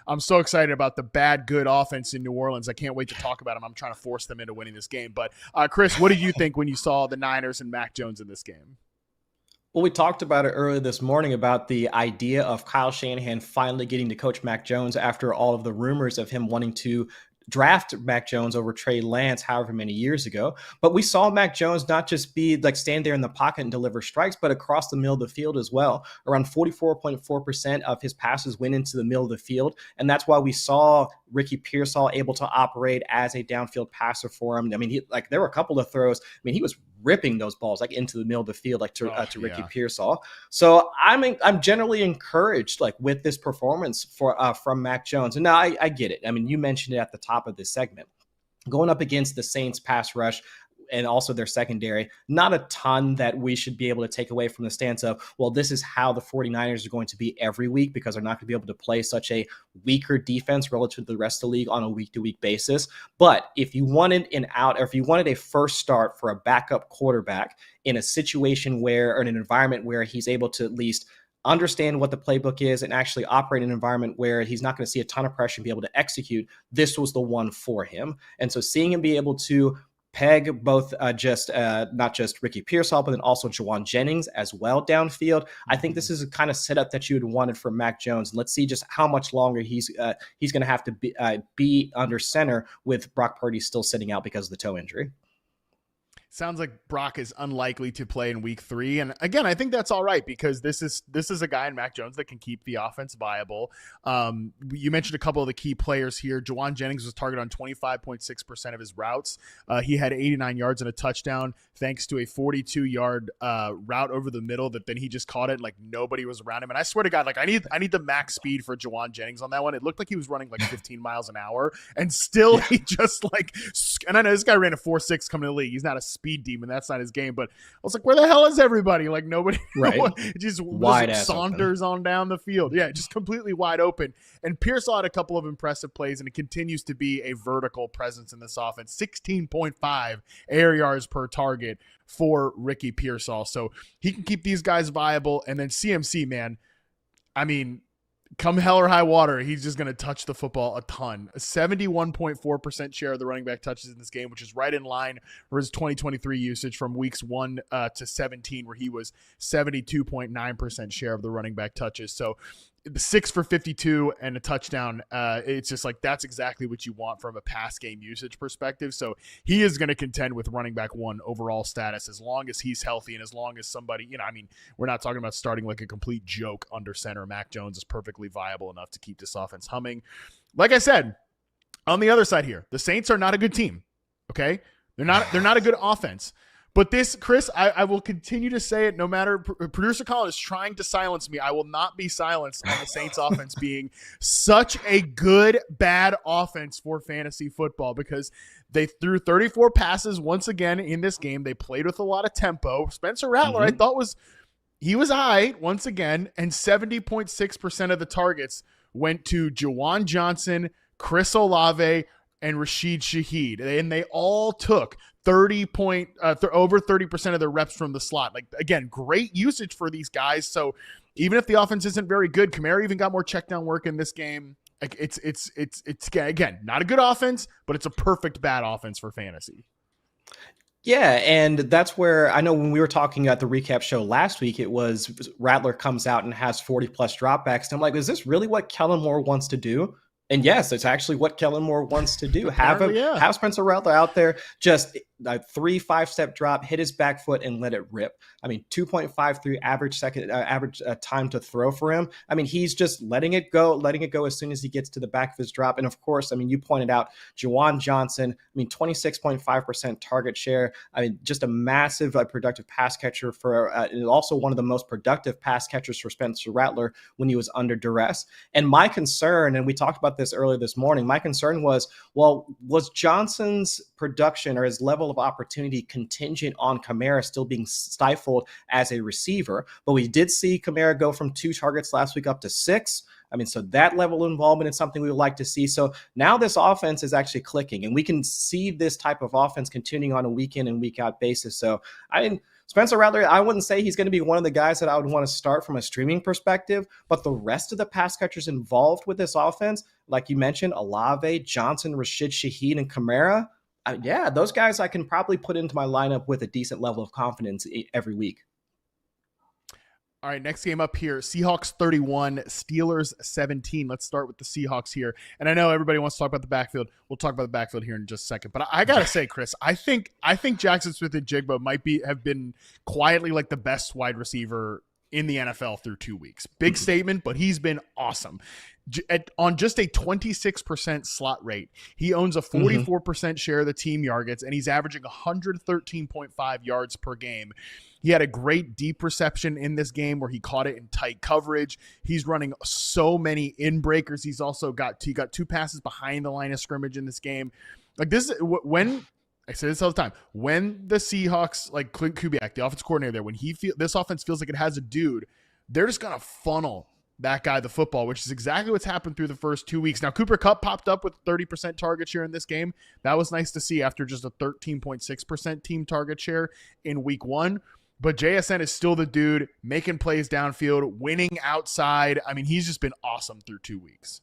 I'm so excited about the bad, good offense in New Orleans. I can't wait to talk about them. I'm trying to force them into winning this game. But Chris, what did you think when you saw the Niners and Mac Jones in this game? Well, we talked about it earlier this morning about the idea of Kyle Shanahan finally getting to coach Mac Jones after all of the rumors of him wanting to draft Mac Jones over Trey Lance however many years ago. But we saw Mac Jones not just be like stand there in the pocket and deliver strikes, but across the middle of the field as well. Around 44.4% of his passes went into the middle of the field. And that's why we saw Ricky Pearsall able to operate as a downfield passer for him. I mean, there were a couple of throws. I mean, he was ripping those balls like into the middle of the field, like to Ricky Pearsall. So I'm generally encouraged like with this performance from Mac Jones. And now I get it. I mean, you mentioned it at the top of this segment. Going up against the Saints pass rush and also their secondary, not a ton that we should be able to take away from the stance of, well, this is how the 49ers are going to be every week because they're not going to be able to play such a weaker defense relative to the rest of the league on a week-to-week basis. But if you wanted an out, or if you wanted a first start for a backup quarterback in a situation where, or in an environment where he's able to at least understand what the playbook is and actually operate in an environment where he's not going to see a ton of pressure and be able to execute, this was the one for him. And so seeing him be able to peg both not just Ricky Pearsall, but then also Jawan Jennings as well downfield. I think this is a kind of setup that you had wanted from Mac Jones. Let's see just how much longer he's going to have to be under center with Brock Purdy still sitting out because of the toe injury. Sounds like Brock is unlikely to play in week 3. And again, I think that's all right because this is a guy in Mac Jones that can keep the offense viable. You mentioned a couple of the key players here. Jawan Jennings was targeted on 25.6% of his routes. He had 89 yards and a touchdown thanks to a 42-yard route over the middle that then he just caught it like nobody was around him. And I swear to God, like I need the max speed for Jawan Jennings on that one. It looked like he was running like 15 miles an hour and still he just like, and I know this guy ran a 4.6 coming to the league. He's not a speed demon. That's not his game. But I was like, where the hell is everybody? Like nobody, right? Just wide Saunders open on down the field. Yeah, just completely wide open. And Pearsall had a couple of impressive plays, and it continues to be a vertical presence in this offense. 16.5 air yards per target for Ricky Pearsall. So he can keep these guys viable. And then CMC, man, I mean, come hell or high water, he's just going to touch the football a ton. A 71.4% share of the running back touches in this game, which is right in line for his 2023 usage from weeks 1 to 17, where he was 72.9% share of the running back touches. So 6 for 52 and a touchdown. It's just like that's exactly what you want from a pass game usage perspective. So he is going to contend with running back 1 overall status as long as he's healthy and as long as somebody, I mean, we're not talking about starting like a complete joke under center. Mac Jones is perfectly viable enough to keep this offense humming. Like I said, on the other side here, the Saints are not a good team. Okay, they're not a good offense. But this, Chris, I will continue to say it no matter. Producer Colin is trying to silence me. I will not be silenced on the Saints offense being such a good, bad offense for fantasy football because they threw 34 passes once again in this game. They played with a lot of tempo. Spencer Rattler, I thought, was he was high once again, and 70.6% of the targets went to Juwan Johnson, Chris Olave, and Rashid Shaheed. And they all took over 30% of their reps from the slot. Like, again, great usage for these guys. So even if the offense isn't very good, Kamara even got more check down work in this game. Like, it's again, not a good offense, but it's a perfect bad offense for fantasy. Yeah, and that's where I know when we were talking at the recap show last week, it was Rattler comes out and has 40 plus dropbacks. And I'm like, is this really what Kellen Moore wants to do? And yes, it's actually what Kellen Moore wants to do. Have Spencer Rattler out there, just a 3-5-step drop, hit his back foot and let it rip. I mean, 2.53 average time to throw for him. I mean, he's just letting it go as soon as he gets to the back of his drop. And of course, I mean, you pointed out Juwan Johnson, I mean, 26.5% target share. I mean, just a massive productive pass catcher and also one of the most productive pass catchers for Spencer Rattler when he was under duress. And my concern, and we talked about this earlier this morning, my concern was Johnson's production or his level of opportunity contingent on Kamara still being stifled as a receiver? But we did see Kamara go from 2 targets last week up to 6. I mean, so that level of involvement is something we would like to see. So now this offense is actually clicking, and we can see this type of offense continuing on a week in and week out basis. So Spencer Rattler, I wouldn't say he's going to be one of the guys that I would want to start from a streaming perspective, but the rest of the pass catchers involved with this offense, like you mentioned, Olave, Johnson, Rashid Shaheed, and Kamara, those guys I can probably put into my lineup with a decent level of confidence every week. All right, next game up here, Seahawks 31, Steelers 17. Let's start with the Seahawks here. And I know everybody wants to talk about the backfield. We'll talk about the backfield here in just a second. But I got to say, Chris, I think Jackson Smith-Njigba might have been quietly like the best wide receiver in the NFL through 2 weeks. Big statement, but he's been awesome. On just a 26% slot rate, he owns a 44% share of the team yards, and he's averaging 113.5 yards per game. He had a great deep reception in this game where he caught it in tight coverage. He's running so many in breakers. He got 2 passes behind the line of scrimmage in this game. Like, this is when I say this all the time, when the Seahawks, like Clint Kubiak, the offensive coordinator there, when this offense feels like it has a dude, they're just gonna funnel that guy the football, which is exactly what's happened through the first 2 weeks. Now, Cooper Kupp popped up with 30% target share in this game. That was nice to see after just a 13.6% team target share in week 1. But JSN is still the dude making plays downfield, winning outside. I mean, he's just been awesome through 2 weeks.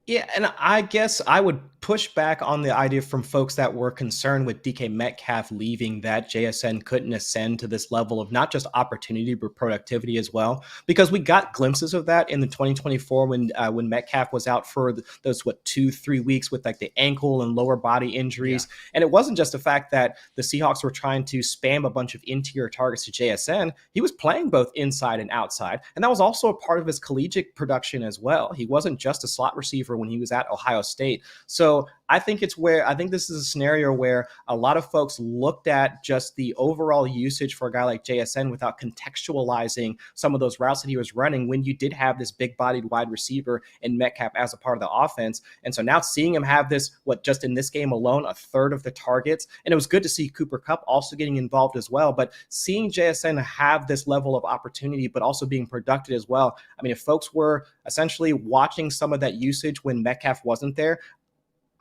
Yeah, and I guess I would push back on the idea from folks that were concerned with DK Metcalf leaving that JSN couldn't ascend to this level of not just opportunity, but productivity as well. Because we got glimpses of that in the 2024 when Metcalf was out for those 2-3 weeks with like the ankle and lower body injuries. Yeah. And it wasn't just the fact that the Seahawks were trying to spam a bunch of interior targets to JSN. He was playing both inside and outside. And that was also a part of his collegiate production as well. He wasn't just a slot receiver when he was at Ohio State. So I think this is a scenario where a lot of folks looked at just the overall usage for a guy like JSN without contextualizing some of those routes that he was running when you did have this big-bodied wide receiver in Metcalf as a part of the offense. And so now seeing him have this, just in this game alone, a third of the targets, and it was good to see Cooper Kupp also getting involved as well, but seeing JSN have this level of opportunity, but also being productive as well. I mean, if folks were essentially watching some of that usage when Metcalf wasn't there,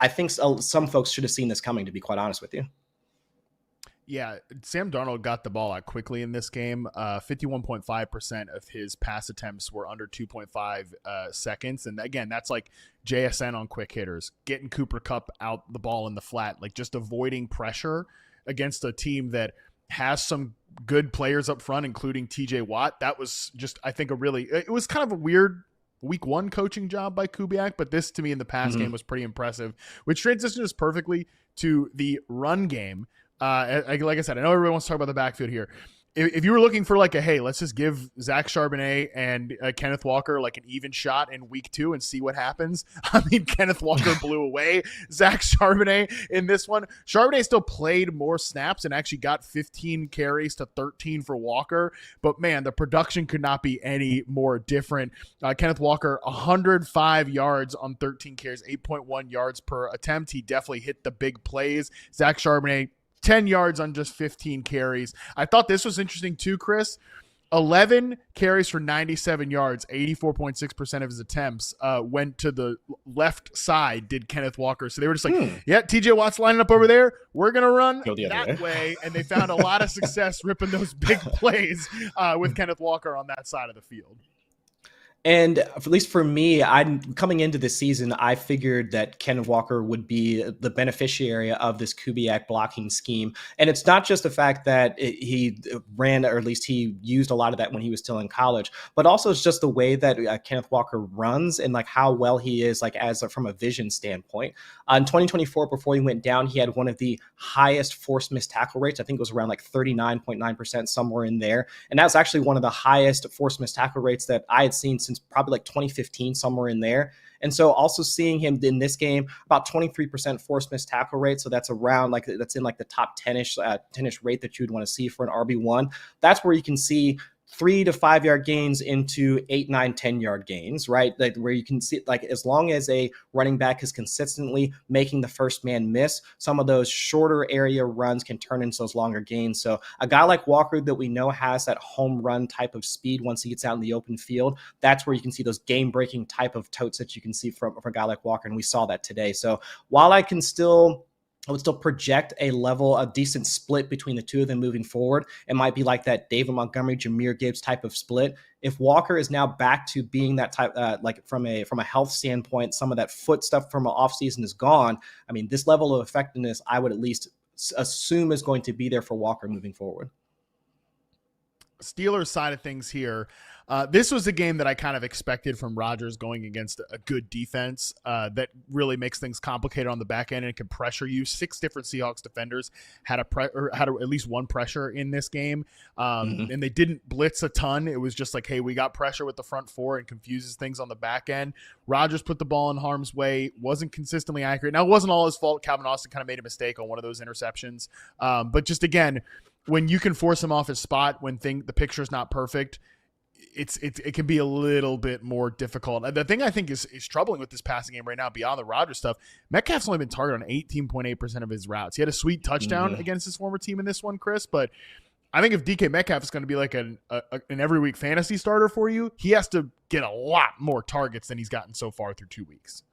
I think some folks should have seen this coming, to be quite honest with you. Yeah, Sam Darnold got the ball out quickly in this game. 51.5% of his pass attempts were under 2.5 seconds. And again, that's like JSN on quick hitters, getting Cooper Kupp out the ball in the flat, like just avoiding pressure against a team that has some good players up front, including TJ Watt. That was just, I think, it was kind of a weird week 1 coaching job by Kubiak, but this to me in the pass game was pretty impressive, which transitions perfectly to the run game. Like I said, I know everyone wants to talk about the backfield here. If you were looking for like hey, let's just give Zach Charbonnet and Kenneth Walker like an even shot in week 2 and see what happens. I mean, Kenneth Walker blew away Zach Charbonnet in this one. Charbonnet still played more snaps and actually got 15 carries to 13 for Walker. But man, the production could not be any more different. Kenneth Walker, 105 yards on 13 carries, 8.1 yards per attempt. He definitely hit the big plays. Zach Charbonnet, 10 yards on just 15 carries. I thought this was interesting too, Chris. 11 carries for 97 yards, 84.6% of his attempts went to the left side, did Kenneth Walker. So they were just like, yeah, TJ Watt's lining up over there. We're going to run that way. And they found a lot of success ripping those big plays with Kenneth Walker on that side of the field. And at least for me, I'm coming into this season, I figured that Kenneth Walker would be the beneficiary of this Kubiak blocking scheme. And it's not just the fact that he ran, or at least he used a lot of that when he was still in college, but also it's just the way that Kenneth Walker runs and like how well he is like from a vision standpoint. In 2024, before he went down, he had one of the highest forced missed tackle rates. I think it was around like 39.9%, somewhere in there. And that's actually one of the highest forced missed tackle rates that I had seen since probably like 2015, somewhere in there. And so also seeing him in this game, about 23% forced missed tackle rate. So that's around like, that's in like the top 10-ish rate that you would want to see for an RB1. That's where you can see 3 to 5 yard gains into 8, 9, 10 yard gains, right? Like where you can see, like, as long as a running back is consistently making the first man miss, some of those shorter area runs can turn into those longer gains. So a guy like Walker that we know has that home run type of speed once he gets out in the open field, that's where you can see those game breaking type of totes that you can see from a guy like Walker. And we saw that today. So while I would still project a decent split between the two of them moving forward. It might be like that David Montgomery, Jahmyr Gibbs type of split. If Walker is now back to being that type, like from a health standpoint, some of that foot stuff from an offseason is gone. I mean, this level of effectiveness, I would at least assume is going to be there for Walker moving forward. Steelers side of things here. This was a game that I kind of expected from Rodgers going against a good defense that really makes things complicated on the back end and can pressure you. 6 different Seahawks defenders had at least one pressure in this game, and they didn't blitz a ton. It was just like, hey, we got pressure with the front four and confuses things on the back end. Rodgers put the ball in harm's way, wasn't consistently accurate. Now, it wasn't all his fault. Calvin Austin kind of made a mistake on one of those interceptions, but just again, when you can force him off his spot, when the picture's not perfect, it can be a little bit more difficult. And the thing I think is troubling with this passing game right now, beyond the Rodgers stuff, Metcalf's only been targeted on 18.8% of his routes. He had a sweet touchdown against his former team in this one, Chris, but I think if DK Metcalf is going to be like an every week fantasy starter for you, he has to get a lot more targets than he's gotten so far through 2 weeks.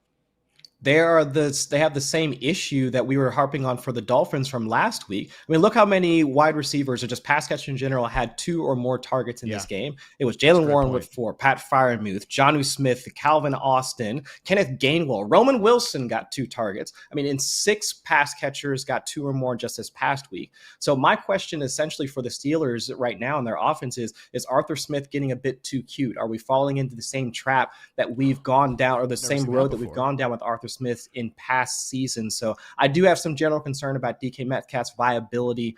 They have the same issue that we were harping on for the Dolphins from last week. I mean, look how many wide receivers or just pass catchers in general had 2 or more targets in this game. It was Jaylen Warren with 4, Pat Freiermuth, Jonnu Smith, Calvin Austin, Kenneth Gainwell, Roman Wilson got 2 targets. I mean, in 6 pass catchers got 2 or more just this past week. So my question essentially for the Steelers right now in their offense is Arthur Smith getting a bit too cute? Are we falling into the same trap that we've gone down, or the same road that we've gone down with Arthur Smith in past seasons? So I do have some general concern about DK Metcalf's viability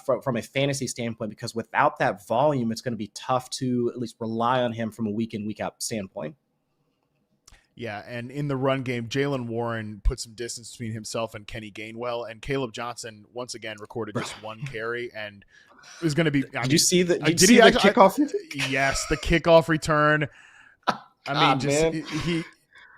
from a fantasy standpoint, because without that volume, it's going to be tough to at least rely on him from a week in, week out standpoint. Yeah, and in the run game, Jaylen Warren put some distance between himself and Kenny Gainwell, and Caleb Johnson once again recorded just 1 carry, and it was going to be. Did you see the kickoff? Yes, the kickoff return. I mean,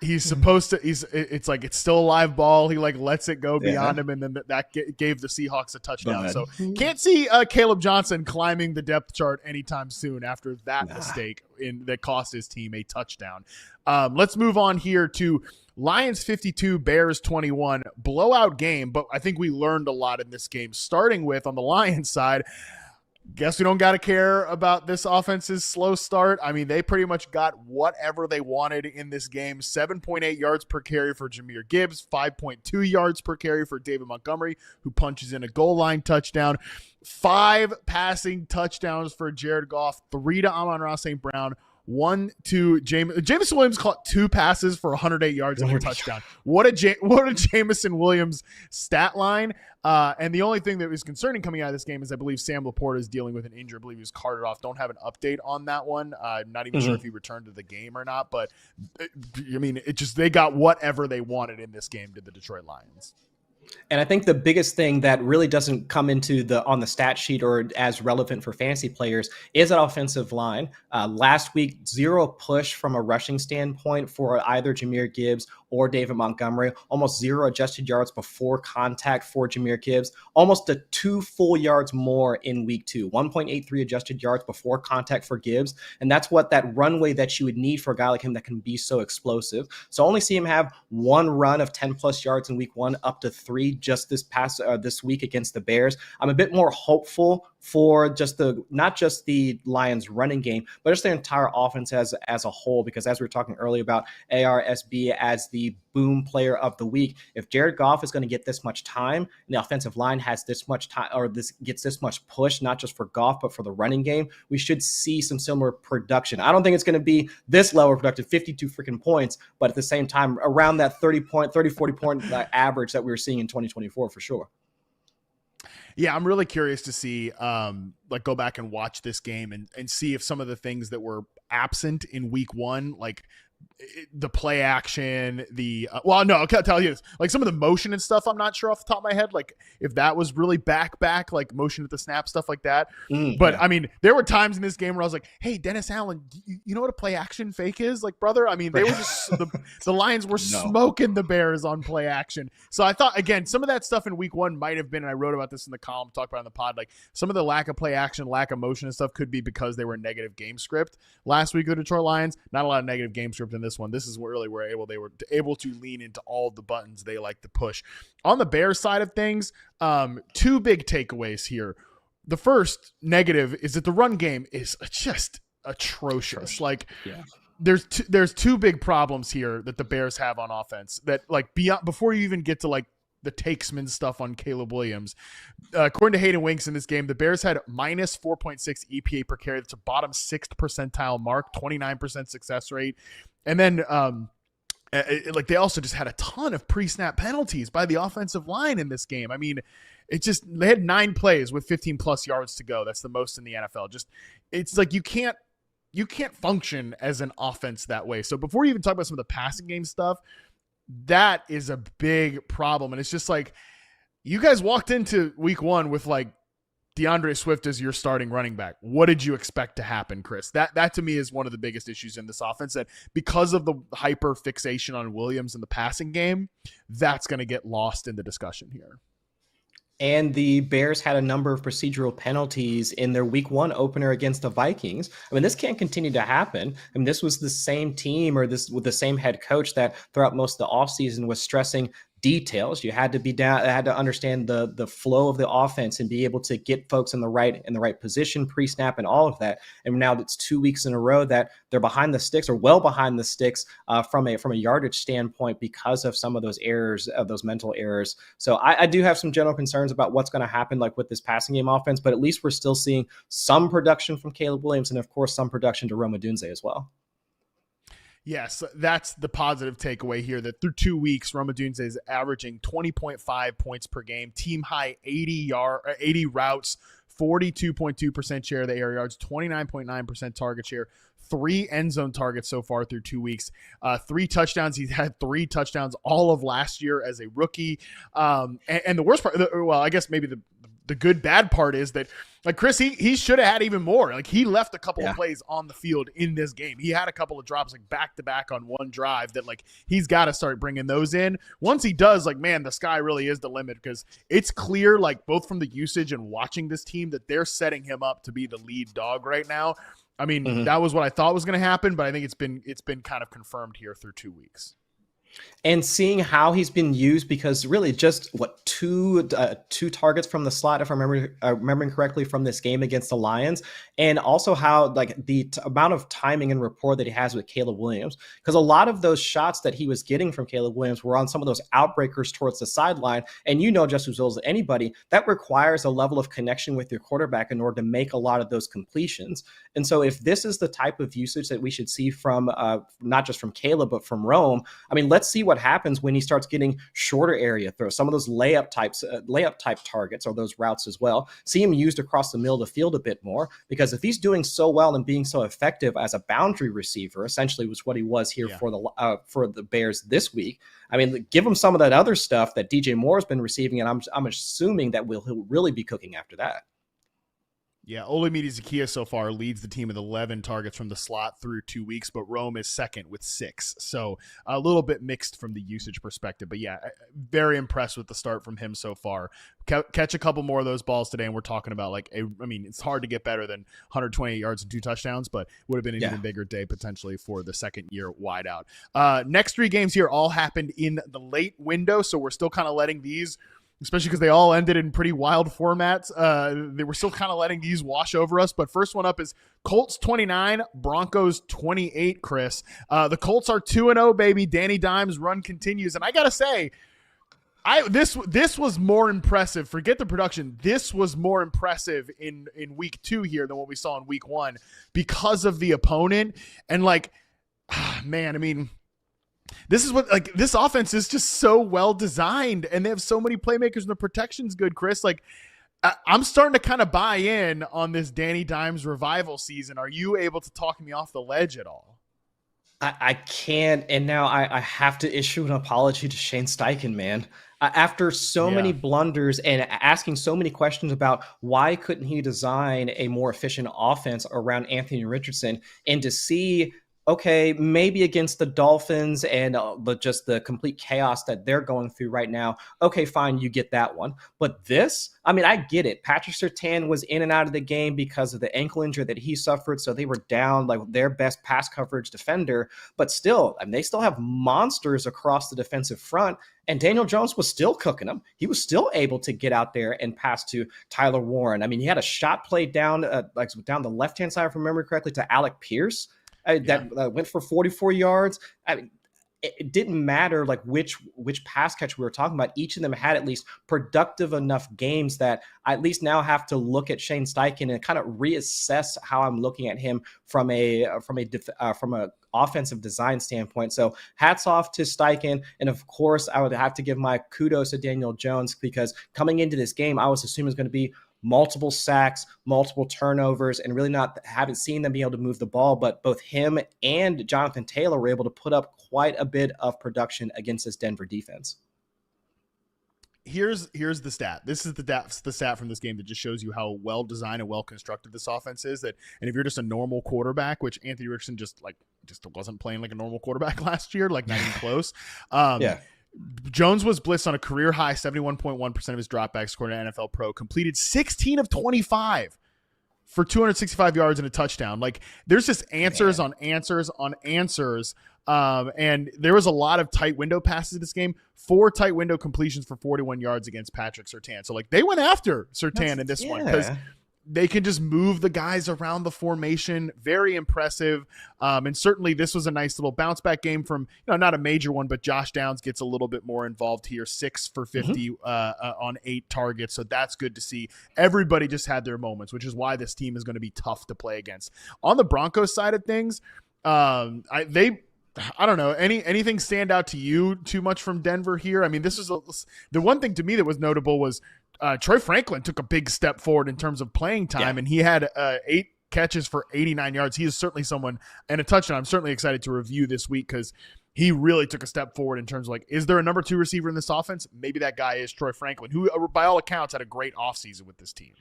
he's supposed to. It's like it's still a live ball. He like lets it go beyond him, and then that gave the Seahawks a touchdown. So can't see Caleb Johnson climbing the depth chart anytime soon after that mistake that cost his team a touchdown. Let's move on here to Lions 52, Bears 21. Blowout game, but I think we learned a lot in this game. Starting with, on the Lions side, guess we don't got to care about this offense's slow start. I mean, they pretty much got whatever they wanted in this game. 7.8 yards per carry for Jahmyr Gibbs, 5.2 yards per carry for David Montgomery, who punches in a goal line touchdown. 5 passing touchdowns for Jared Goff, 3 to Amon-Ra St. Brown, 1 to Jameson Williams caught 2 passes for 108 yards and a touchdown. What a Jameson Williams stat line. And the only thing that was concerning coming out of this game is I believe Sam Laporta is dealing with an injury. I believe he was carted off. Don't have an update on that one. I'm not even sure if he returned to the game or not. But, I mean, they got whatever they wanted in this game, did the Detroit Lions. And I think the biggest thing that really doesn't come into on the stat sheet or as relevant for fantasy players is that offensive line. Last week, 0 push from a rushing standpoint for either Jahmyr Gibbs or David Montgomery, almost 0 adjusted yards before contact for Jahmyr Gibbs, almost 2 full yards more in week 2, 1.83 adjusted yards before contact for Gibbs. And that's what that runway that you would need for a guy like him that can be so explosive. So only see him have one run of 10 plus yards in week 1, up to 3 just this week against the Bears. I'm a bit more hopeful for not just the Lions running game, but just their entire offense as a whole, because as we were talking earlier about ARSB as the boom player of the week, if Jared Goff is going to get this much time and the offensive line has this much time, or gets this much push, not just for Goff, but for the running game, we should see some similar production. I don't think it's going to be this level of production, 52 freaking points, but at the same time, around that 40 point average that we were seeing in 2024 for sure. Yeah, I'm really curious to see, go back and watch this game and see if some of the things that were absent in week 1, like the play action, I'll tell you this, like some of the motion and stuff, I'm not sure off the top of my head, like if that was really back, like motion at the snap, stuff like that. But yeah. I mean, there were times in this game where I was like, hey, Dennis Allen, you know what a play action fake is? Like, brother, I mean, they were just, the Lions were smoking the Bears on play action. So I thought, again, some of that stuff in week 1 might have been, and I wrote about this in the column, talked about it on the pod, like some of the lack of play action, lack of motion and stuff could be because they were negative game script last week of the Detroit Lions. Not a lot of negative game script in this one. This is really where they were able to lean into all the buttons they like to push. On the Bears side of things, 2 big takeaways here. The first negative is that the run game is just atrocious. Like, there's 2 big problems here that the Bears have on offense that, like, before you even get to like the takesman stuff on Caleb Williams. According to Hayden Winks in this game, the Bears had minus 4.6 EPA per carry. That's a bottom 6th percentile mark, 29% success rate. And then they also just had a ton of pre-snap penalties by the offensive line in this game. I mean, they had 9 plays with 15 plus yards to go. That's the most in the NFL. It's like you can't function as an offense that way. So before you even talk about some of the passing game stuff, that is a big problem. And it's just like, you guys walked into week 1 with like DeAndre Swift as your starting running back. What did you expect to happen, Chris? That to me is one of the biggest issues in this offense, that because of the hyper fixation on Williams in the passing game, that's going to get lost in the discussion here. And the Bears had a number of procedural penalties in their week 1 opener against the Vikings. I mean, this can't continue to happen. I mean, this was the same team with the same head coach that throughout most of the offseason was stressing details. You had to understand the flow of the offense and be able to get folks in the right position, pre-snap, and all of that. And now it's 2 weeks in a row that they're behind the sticks, or well behind the sticks, from a yardage standpoint, because of some of those errors, of those mental errors. So I do have some general concerns about what's going to happen, like with this passing game offense. But at least we're still seeing some production from Caleb Williams, and of course some production to Odunze as well. Yes, that's the positive takeaway here, that through 2 weeks, Odunze is averaging 20.5 points per game, team high 80 routes, 42.2% share of the air yards, 29.9% target share, 3 end zone targets so far through 2 weeks, 3 touchdowns. He's had 3 touchdowns all of last year as a rookie. And the worst part, well, I guess maybe the good bad part is that, like, Chris, he should have had even more. Like, he left a couple of plays on the field in this game. He had a couple of drops, like, back to back on one drive that, like, he's got to start bringing those in. Once he does, like, man, the sky really is the limit, because it's clear, like, both from the usage and watching this team, that they're setting him up to be the lead dog right now. I mean, that was what I thought was going to happen, but I think it's been kind of confirmed here through 2 weeks. And seeing how he's been used, because really just two targets from the slot, if I'm remembering correctly, from this game against the Lions, and also how, like, the amount of timing and rapport that he has with Caleb Williams, because a lot of those shots that he was getting from Caleb Williams were on some of those outbreakers towards the sideline, and just as well as anybody, that requires a level of connection with your quarterback in order to make a lot of those completions. And so if this is the type of usage that we should see from not just from Caleb but from Rome, I mean, let's see what happens when he starts getting shorter area throws, some of those layup type targets, or those routes as well. See him used across the middle of the field a bit more, because if he's doing so well and being so effective as a boundary receiver, essentially was what he was here for the Bears this week. I mean, give him some of that other stuff that DJ Moore has been receiving, and I'm assuming that he'll really be cooking after that. Yeah, Olamide Zaccheaus so far leads the team with 11 targets from the slot through 2 weeks, but Rome is second with 6. So a little bit mixed from the usage perspective. But yeah, very impressed with the start from him so far. Catch a couple more of those balls today, and we're talking about it's hard to get better than 128 yards and 2 touchdowns, but would have been an even bigger day potentially for the second-year wideout. Next 3 games here all happened in the late window, so we're still kind of letting these, especially because they all ended in pretty wild formats. They were still kind of letting these wash over us. But first one up is Colts 29, Broncos 28, Chris. The Colts are 2-0, baby. Danny Dimes' run continues. And I got to say, this was more impressive. Forget the production. This was more impressive in week 2 here than what we saw in week 1 because of the opponent. And man, I mean, this is what this offense is just so well designed, and they have so many playmakers, and the protection's good, Chris. I'm starting to kind of buy in on this Danny Dimes revival season. Are you able to talk me off the ledge at all? I can't, and now I have to issue an apology to Shane Steichen, man. After so many blunders and asking so many questions about why couldn't he design a more efficient offense around Anthony Richardson, and to see, okay, maybe against the Dolphins and but just the complete chaos that they're going through right now, okay, fine, you get that one. But this, I mean, I get it. Patrick Surtain was in and out of the game because of the ankle injury that he suffered, so they were down their best pass coverage defender. But still, I mean, they still have monsters across the defensive front, and Daniel Jones was still cooking them. He was still able to get out there and pass to Tyler Warren. I mean, he had a shot played down down the left-hand side, if I remember correctly, to Alec Pierce. That went for 44 yards. I mean, it didn't matter which pass catch we were talking about. Each of them had at least productive enough games that I at least now have to look at Shane Steichen and kind of reassess how I'm looking at him from a offensive design standpoint. So hats off to Steichen. And of course, I would have to give my kudos to Daniel Jones, because coming into this game, I was assuming it was going to be multiple sacks, multiple turnovers, and really haven't seen them be able to move the ball. But both him and Jonathan Taylor were able to put up quite a bit of production against this Denver defense. Here's the stat. This is the stat from this game that just shows you how well designed and well constructed this offense is. And if you're just a normal quarterback, which Anthony Richardson just wasn't playing like a normal quarterback last year, not even close. Jones was blitzed on a career high 71.1% of his dropbacks, according to NFL Pro. Completed 16 of 25 for 265 yards and a touchdown. There's just answers on answers on answers. And there was a lot of tight window passes in this game. 4 tight window completions for 41 yards against Patrick Surtain. So they went after Surtain in this one, because they can just move the guys around the formation. Very impressive. And certainly this was a nice little bounce back game from, not a major one, but Josh Downs gets a little bit more involved here. 6 for 50 on 8 targets. So that's good to see. Everybody just had their moments, which is why this team is going to be tough to play against. On the Broncos side of things, I don't know. Anything stand out to you too much from Denver here? I mean, this is the one thing to me that was notable was Troy Franklin took a big step forward in terms of playing time, and he had 8 catches for 89 yards. He is certainly someone, and a touchdown I'm certainly excited to review this week, because he really took a step forward in terms of is there a number 2 receiver in this offense? Maybe that guy is Troy Franklin, who by all accounts had a great offseason with this team.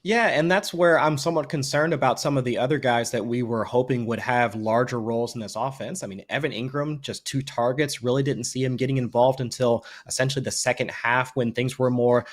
Yeah, and that's where I'm somewhat concerned about some of the other guys that we were hoping would have larger roles in this offense. I mean, Evan Ingram, just 2 targets, really didn't see him getting involved until essentially the second half, when things were more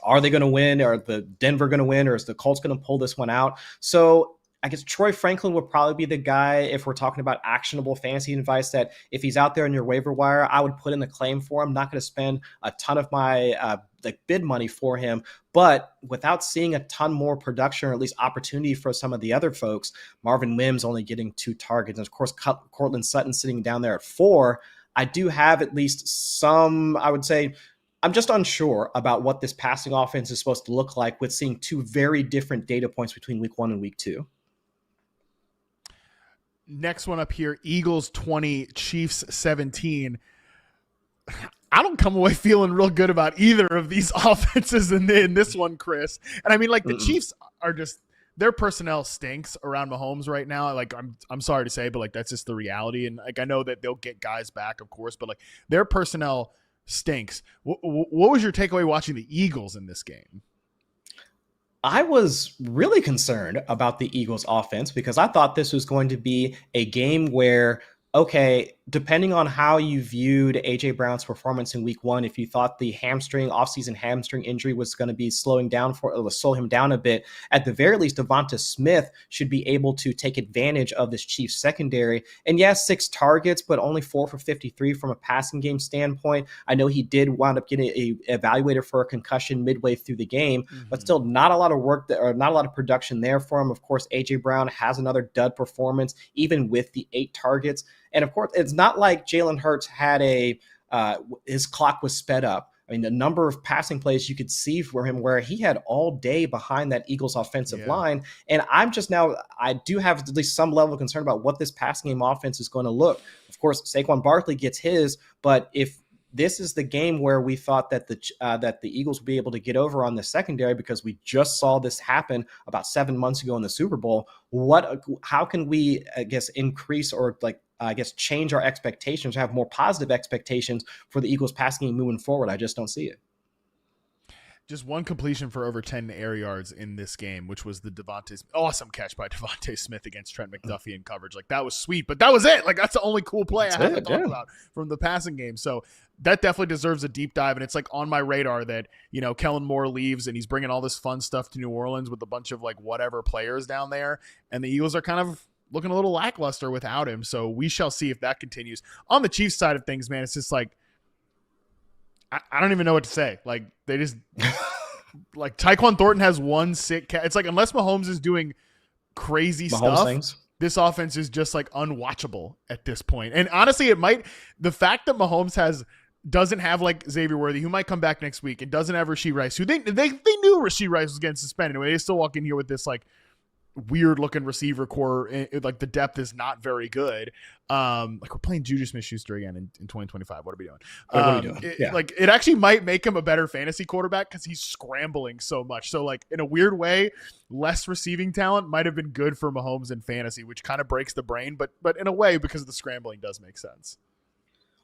are they going to win? Are the Denver going to win? Or is the Colts going to pull this one out? So I guess Troy Franklin would probably be the guy, if we're talking about actionable fantasy advice, that if he's out there on your waiver wire, I would put in the claim for him. Not going to spend a ton of my bid money for him, but without seeing a ton more production, or at least opportunity for some of the other folks, Marvin Mims only getting 2 targets, and of course Cortland Sutton sitting down there at 4. I do have at least some, I would say, I'm just unsure about what this passing offense is supposed to look like, with seeing 2 very different data points between week 1 and week 2. Next one up here, Eagles 20, Chiefs 17. I don't come away feeling real good about either of these offenses in this one, Chris. And I mean, the Chiefs are just, their personnel stinks around Mahomes right now. I'm sorry to say, but that's just the reality. And I know that they'll get guys back, of course, but their personnel stinks. What was your takeaway watching the Eagles in this game? I was really concerned about the Eagles offense because I thought this was going to be a game where, okay, depending on how you viewed AJ Brown's performance in week 1, if you thought the offseason hamstring injury was going to be slow him down a bit, at the very least, Devonta Smith should be able to take advantage of this Chiefs secondary. And yes, 6 targets, but only 4 for 53 from a passing game standpoint. I know he did wind up getting evaluated for a concussion midway through the game, but still not a lot of work or not a lot of production there for him. Of course, AJ Brown has another dud performance, even with the 8 targets. And of course, it's not like Jalen Hurts had his clock was sped up. I mean, the number of passing plays you could see for him where he had all day behind that Eagles offensive line. And I do have at least some level of concern about what this passing game offense is going to look. Of course, Saquon Barkley gets his, but if this is the game where we thought that the Eagles would be able to get over on the secondary because we just saw this happen about 7 months ago in the Super Bowl, how can we, I guess, increase or change our expectations, have more positive expectations for the Eagles passing game moving forward? I just don't see it. Just one completion for over 10 air yards in this game, which was the awesome catch by Devontae Smith against Trent McDuffie in coverage. Like, that was sweet, but that was it. Like, that's the only cool play I have to talk about from the passing game. So that definitely deserves a deep dive. And it's like on my radar that, Kellen Moore leaves and he's bringing all this fun stuff to New Orleans with a bunch of like whatever players down there. And the Eagles are kind of looking a little lackluster without him. So we shall see if that continues. On the Chiefs side of things, man, it's just like, I don't even know what to say. Like, they just like Tyquan Thornton has one sick catch. It's like, unless Mahomes is doing crazy stuff, this offense is just like unwatchable at this point. And honestly, the fact that Mahomes doesn't have like Xavier Worthy, who might come back next week, and doesn't have Rashee Rice, who they knew Rashee Rice was getting suspended. Anyway, they still walk in here with this like weird looking receiver core. Like, the depth is not very good. Like, we're playing Juju Smith-Schuster again in 2025. What are we doing? What are we doing? Like, it actually might make him a better fantasy quarterback because he's scrambling so much. So like, in a weird way, less receiving talent might have been good for Mahomes in fantasy, which kind of breaks the brain, but in a way, because of the scrambling, does make sense.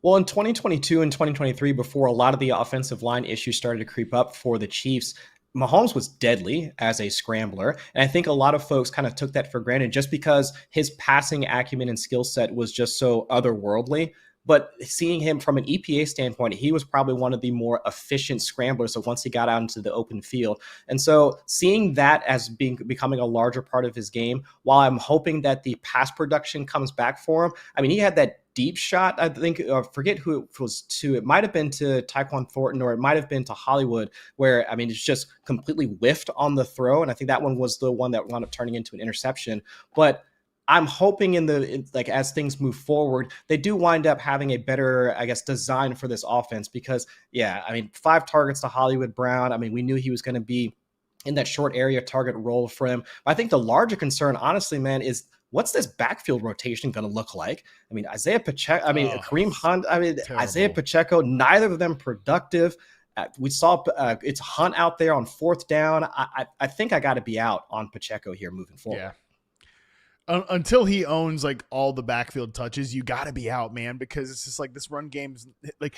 Well, in 2022 and 2023, before a lot of the offensive line issues started to creep up for the Chiefs, Mahomes was deadly as a scrambler. And I think a lot of folks kind of took that for granted just because his passing acumen and skill set was just so otherworldly. But seeing him from an EPA standpoint, he was probably one of the more efficient scramblers. So once he got out into the open field. And so seeing that as becoming a larger part of his game, while I'm hoping that the pass production comes back for him. I mean, he had that deep shot, I think, I forget who it was to. It might have been to Tyquan Thornton, or it might have been to Hollywood, where, I mean, it's just completely whiffed on the throw. And I think that one was the one that wound up turning into an interception. But I'm hoping as things move forward, they do wind up having a better, I guess, design for this offense because, 5 targets to Hollywood Brown. I mean, we knew he was going to be in that short area target role for him. But I think the larger concern, honestly, man, is what's this backfield rotation going to look like? I mean, Isaiah Pacheco, Kareem Hunt, terrible. Isaiah Pacheco, neither of them productive. We saw it's Hunt out there on 4th down. I think I got to be out on Pacheco here moving forward. Yeah. Until he owns like all the backfield touches, you got to be out, man, because it's just like this run game's like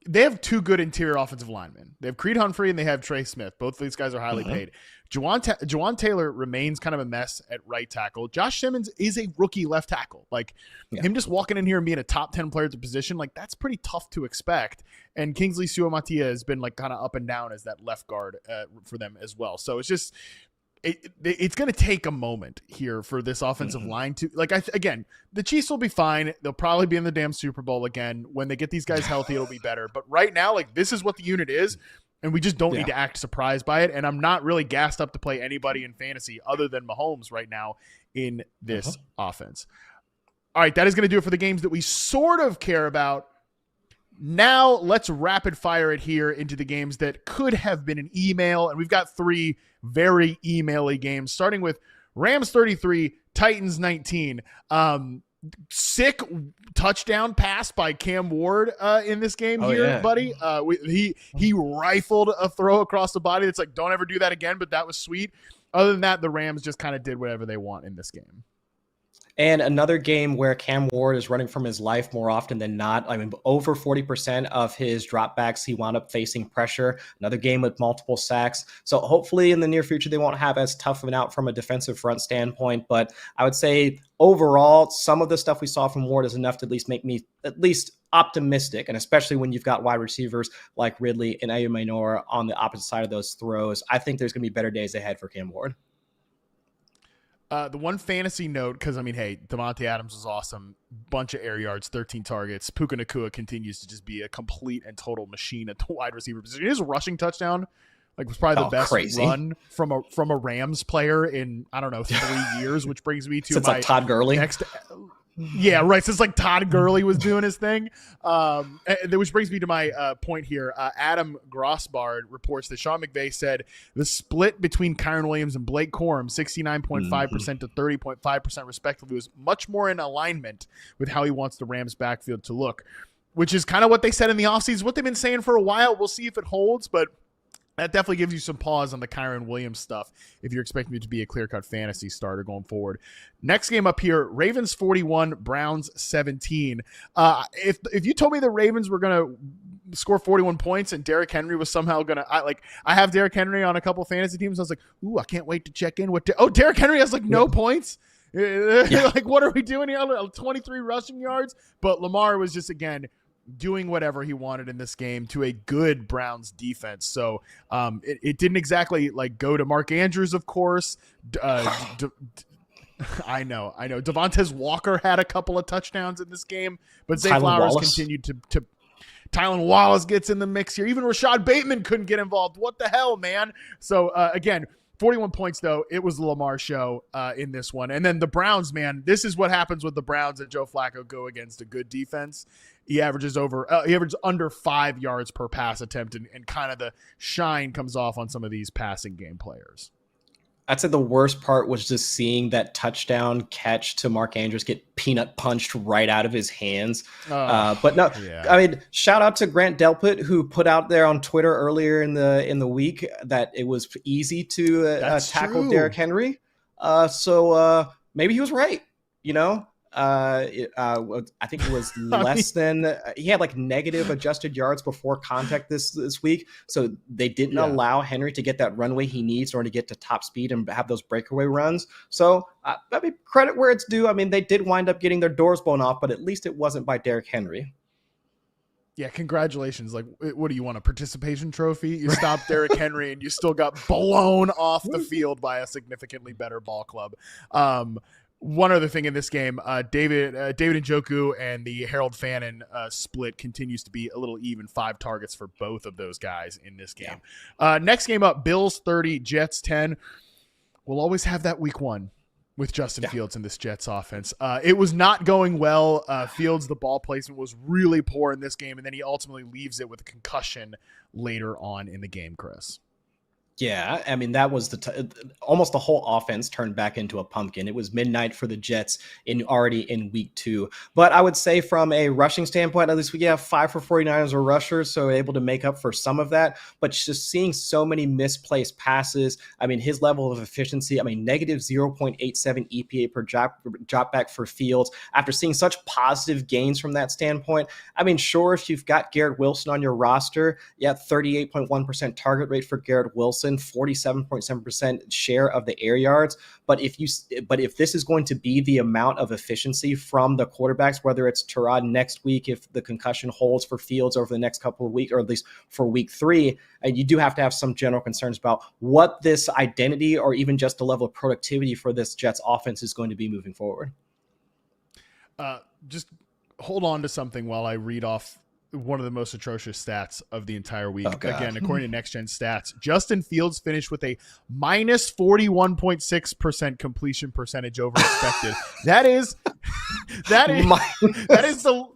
they have 2 good interior offensive linemen. They have Creed Humphrey and they have Trey Smith. Both of these guys are highly paid. Jawan Taylor remains kind of a mess at right tackle. Josh Simmons is a rookie left tackle. Like him just walking in here and being a top 10 player at the position, like that's pretty tough to expect. And Kingsley Suamatia has been like kind of up and down as that left guard for them as well. So it's just it's going to take a moment here for this offensive line to again, the Chiefs will be fine. They'll probably be in the damn Super Bowl again. When they get these guys healthy, it'll be better. But right now, like, this is what the unit is, and we just don't need to act surprised by it. And I'm not really gassed up to play anybody in fantasy other than Mahomes right now in this offense. All right, that is going to do it for the games that we sort of care about. Now let's rapid fire it here into the games that could have been an email. And we've got 3 very email-y games, starting with Rams 33, Titans 19. Sick touchdown pass by Cam Ward in this game buddy. He rifled a throw across the body. It's like, don't ever do that again, but that was sweet. Other than that, the Rams just kind of did whatever they want in this game. And another game where Cam Ward is running from his life more often than not. I mean, over 40% of his dropbacks, he wound up facing pressure. Another game with multiple sacks. So hopefully in the near future, they won't have as tough of an out from a defensive front standpoint. But I would say overall, some of the stuff we saw from Ward is enough to at least make me at least optimistic. And especially when you've got wide receivers like Ridley and Amon-Ra on the opposite side of those throws, I think there's going to be better days ahead for Cam Ward. The one fantasy note, because, I mean, hey, Devontae Adams was awesome. Bunch of air yards, 13 targets. Puka Nacua continues to just be a complete and total machine at the wide receiver position. His rushing touchdown was probably the best run from a Rams player in, I don't know, 3 years, which brings me to my Todd Gurley. Next. Yeah, right. Since Todd Gurley was doing his thing. Which brings me to my point here. Adam Grossbard reports that Sean McVay said the split between Kyren Williams and Blake Corum, 69.5% to 30.5% respectively, was much more in alignment with how he wants the Rams backfield to look, which is kind of what they said in the offseason, what they've been saying for a while. We'll see if it holds, but that definitely gives you some pause on the Kyren Williams stuff if you're expecting it to be a clear-cut fantasy starter going forward. Next game up here, Ravens 41, Browns 17. If you told me the Ravens were going to score 41 points and Derrick Henry was somehow going to – I have Derrick Henry on a couple fantasy teams. I was like, ooh, I can't wait to check in. Derrick Henry has no points? Yeah. What are we doing here? 23 rushing yards? But Lamar was just, again – doing whatever he wanted in this game to a good Browns defense. So it didn't exactly go to Mark Andrews, of course. I know. Devontae Walker had a couple of touchdowns in this game, but Zay Flowers continued to Tylan Wallace gets in the mix here. Even Rashad Bateman couldn't get involved. What the hell, man? So again, 41 points, though. It was the Lamar show in this one. And then the Browns, man, this is what happens with the Browns that Joe Flacco go against a good defense. He averages under 5 yards per pass attempt, and kind of the shine comes off on some of these passing game players. I'd say the worst part was just seeing that touchdown catch to Mark Andrews get peanut punched right out of his hands. But no, yeah. I mean, shout out to Grant Delpit, who put out there on Twitter earlier in the week that it was easy to tackle Derrick Henry. So maybe he was right, I think it was less than he had negative adjusted yards before contact this week. So they didn't allow Henry to get that runway he needs in order to get to top speed and have those breakaway runs. So I mean, credit where it's due. I mean, they did wind up getting their doors blown off, but at least it wasn't by Derrick Henry. Yeah, congratulations. What do you want, a participation trophy? You stopped Derrick Henry and you still got blown off the field by a significantly better ball club. One other thing in this game, David Njoku and the Harold Fannin split continues to be a little even, 5 targets for both of those guys in this game. Yeah. Next game up, Bills 30, Jets 10. We'll always have that week 1 with Justin Fields in this Jets offense. It was not going well. Fields, the ball placement was really poor in this game, and then he ultimately leaves it with a concussion later on in the game, Chris. Yeah, I mean, that was almost the whole offense turned back into a pumpkin. It was midnight for the Jets already in week 2. But I would say from a rushing standpoint, at least we have 5 for 49ers or rushers, so able to make up for some of that. But just seeing so many misplaced passes, I mean, his level of efficiency, I mean, negative 0.87 EPA per drop back for Fields. After seeing such positive gains from that standpoint, I mean, sure, if you've got Garrett Wilson on your roster, 38.1% target rate for Garrett Wilson, 47.7% share of the air yards. But if this is going to be the amount of efficiency from the quarterbacks, whether it's Tyrod next week, if the concussion holds for Fields over the next couple of weeks, or at least for week 3, you do have to have some general concerns about what this identity or even just the level of productivity for this Jets offense is going to be moving forward. Just hold on to something while I read off one of the most atrocious stats of the entire week. Again, according to Next Gen Stats, Justin Fields finished with a minus 41.6% completion percentage over expected. that is the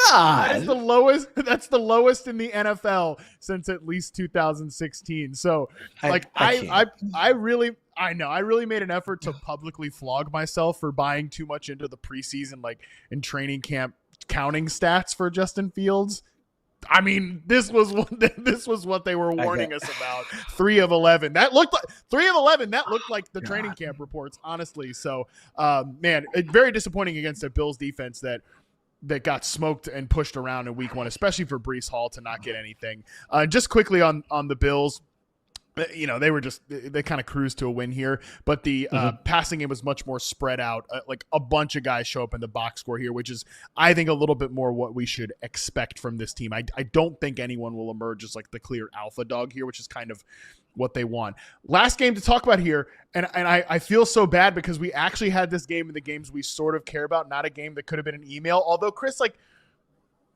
God. That's the lowest. That's the lowest in the NFL since at least 2016. So, I really made an effort to publicly flog myself for buying too much into the preseason, in training camp counting stats for Justin Fields. I mean, this was what they were warning us about. 3 of 11. That looked like 3 of 11. That looked like the training camp reports, honestly. So, man, very disappointing against a Bills defense that got smoked and pushed around in week 1, especially for Breece Hall to not get anything. Just quickly on the Bills. You know, they kind of cruised to a win here, but the passing game was much more spread out. Like a bunch of guys show up in the box score here, which is, I think, a little bit more what we should expect from this team. I don't think anyone will emerge as like the clear alpha dog here, which is kind of what they want. Last game to talk about here, and I feel so bad because we actually had this game in the games we sort of care about, not a game that could have been an email. Although, Chris, like,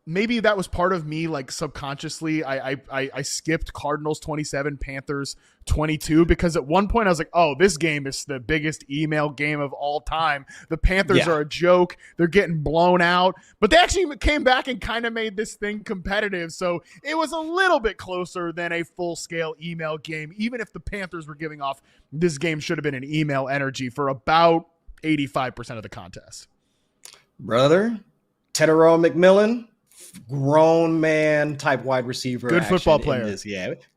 maybe that was part of me, like subconsciously. I skipped Cardinals 27, Panthers 22, because at one point I was like, oh, this game is the biggest email game of all time. The Panthers are a joke. They're getting blown out. But they actually came back and kind of made this thing competitive. So it was a little bit closer than a full-scale email game. Even if the Panthers were giving off, this game should have been an email energy for about 85% of the contest. Brother, Tedero McMillan, grown man type wide receiver. Good football player.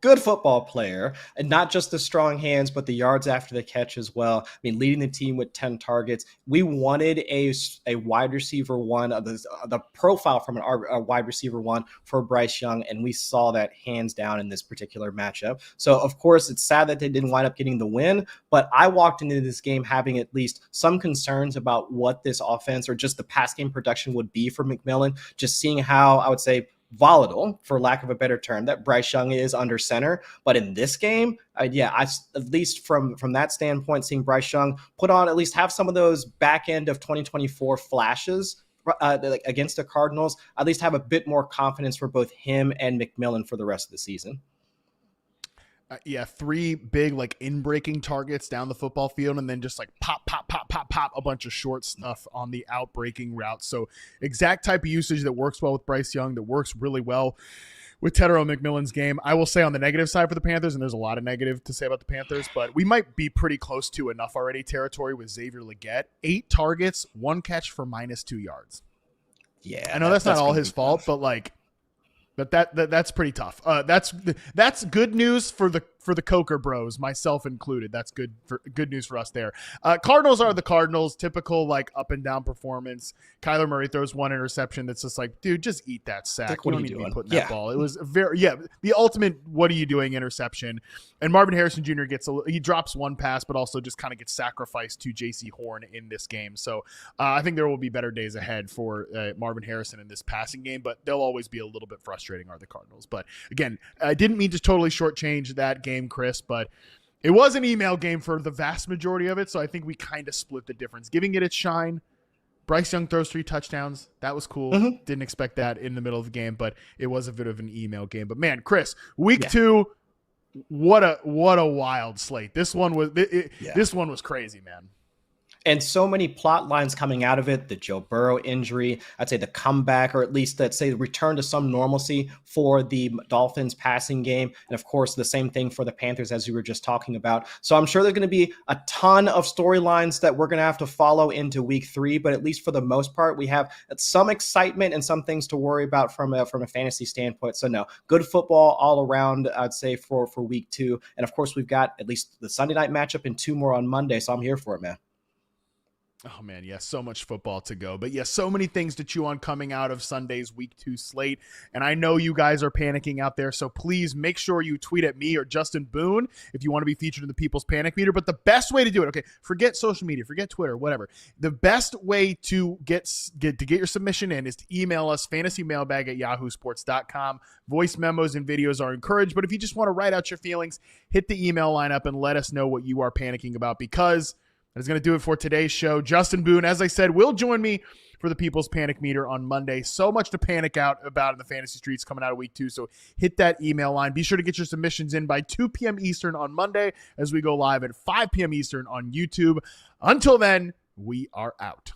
Good football player. And not just the strong hands, but the yards after the catch as well. I mean, leading the team with 10 targets. We wanted a wide receiver one, the profile from a wide receiver one for Bryce Young, and we saw that hands down in this particular matchup. So, of course, it's sad that they didn't wind up getting the win, but I walked into this game having at least some concerns about what this offense or just the pass game production would be for McMillan, just seeing how I would say volatile, for lack of a better term, that Bryce Young is under center. But in this game, at least from that standpoint, seeing Bryce Young put on, at least have some of those back end of 2024 flashes against the Cardinals, at least have a bit more confidence for both him and McMillan for the rest of the season. 3 big, like, in-breaking targets down the football field, and then just like pop, a bunch of short stuff on the out-breaking route. So exact type of usage that works well with Bryce Young, that works really well with Tedero McMillan's game. I will say on the negative side for the Panthers, and there's a lot of negative to say about the Panthers, but we might be pretty close to enough already territory with Xavier Legette. 8 targets, 1 catch for -2 yards. Yeah, I know that's not all his fault, but like, but that's pretty tough. That's good news for the Coker bros, myself included. That's good news for us there. Cardinals are the Cardinals, typical like up and down performance. Kyler Murray throws 1 interception that's just like, dude, just eat that sack. Like, what you are don't you need to doing? be putting that ball. It was the ultimate what are you doing interception. And Marvin Harrison Jr. he drops 1 pass, but also just kind of gets sacrificed to J.C. Horn in this game. So I think there will be better days ahead for Marvin Harrison in this passing game, but they'll always be a little bit frustrating, are the Cardinals. But again, I didn't mean to totally shortchange that game, Chris, but it was an email game for the vast majority of it, so I think we kind of split the difference, giving it its shine. Bryce Young throws 3 touchdowns. That was cool. Didn't expect that in the middle of the game, but it was a bit of an email game. But man, Chris, week 2, what a wild slate. This one was crazy, man. And so many plot lines coming out of it, the Joe Burrow injury, I'd say the comeback, or at least let's say the return to some normalcy for the Dolphins passing game. And of course, the same thing for the Panthers, as you were just talking about. So I'm sure there's going to be a ton of storylines that we're going to have to follow into week 3, but at least for the most part, we have some excitement and some things to worry about from a fantasy standpoint. So no, good football all around, I'd say for week 2. And of course, we've got at least the Sunday night matchup and 2 more on Monday. So I'm here for it, man. Oh, man, yes, so much football to go. But, yes, so many things to chew on coming out of Sunday's Week 2 slate. And I know you guys are panicking out there, so please make sure you tweet at me or Justin Boone if you want to be featured in the People's Panic Meter. But the best way to do it, okay, forget social media, forget Twitter, whatever. The best way to get your submission in is to email us, fantasymailbag@yahoosports.com. Voice memos and videos are encouraged. But if you just want to write out your feelings, hit the email lineup and let us know what you are panicking about, because that is going to do it for today's show. Justin Boone, as I said, will join me for the People's Panic Meter on Monday. So much to panic about in the fantasy streets coming out of week 2. So hit that email line. Be sure to get your submissions in by 2 p.m. Eastern on Monday as we go live at 5 p.m. Eastern on YouTube. Until then, we are out.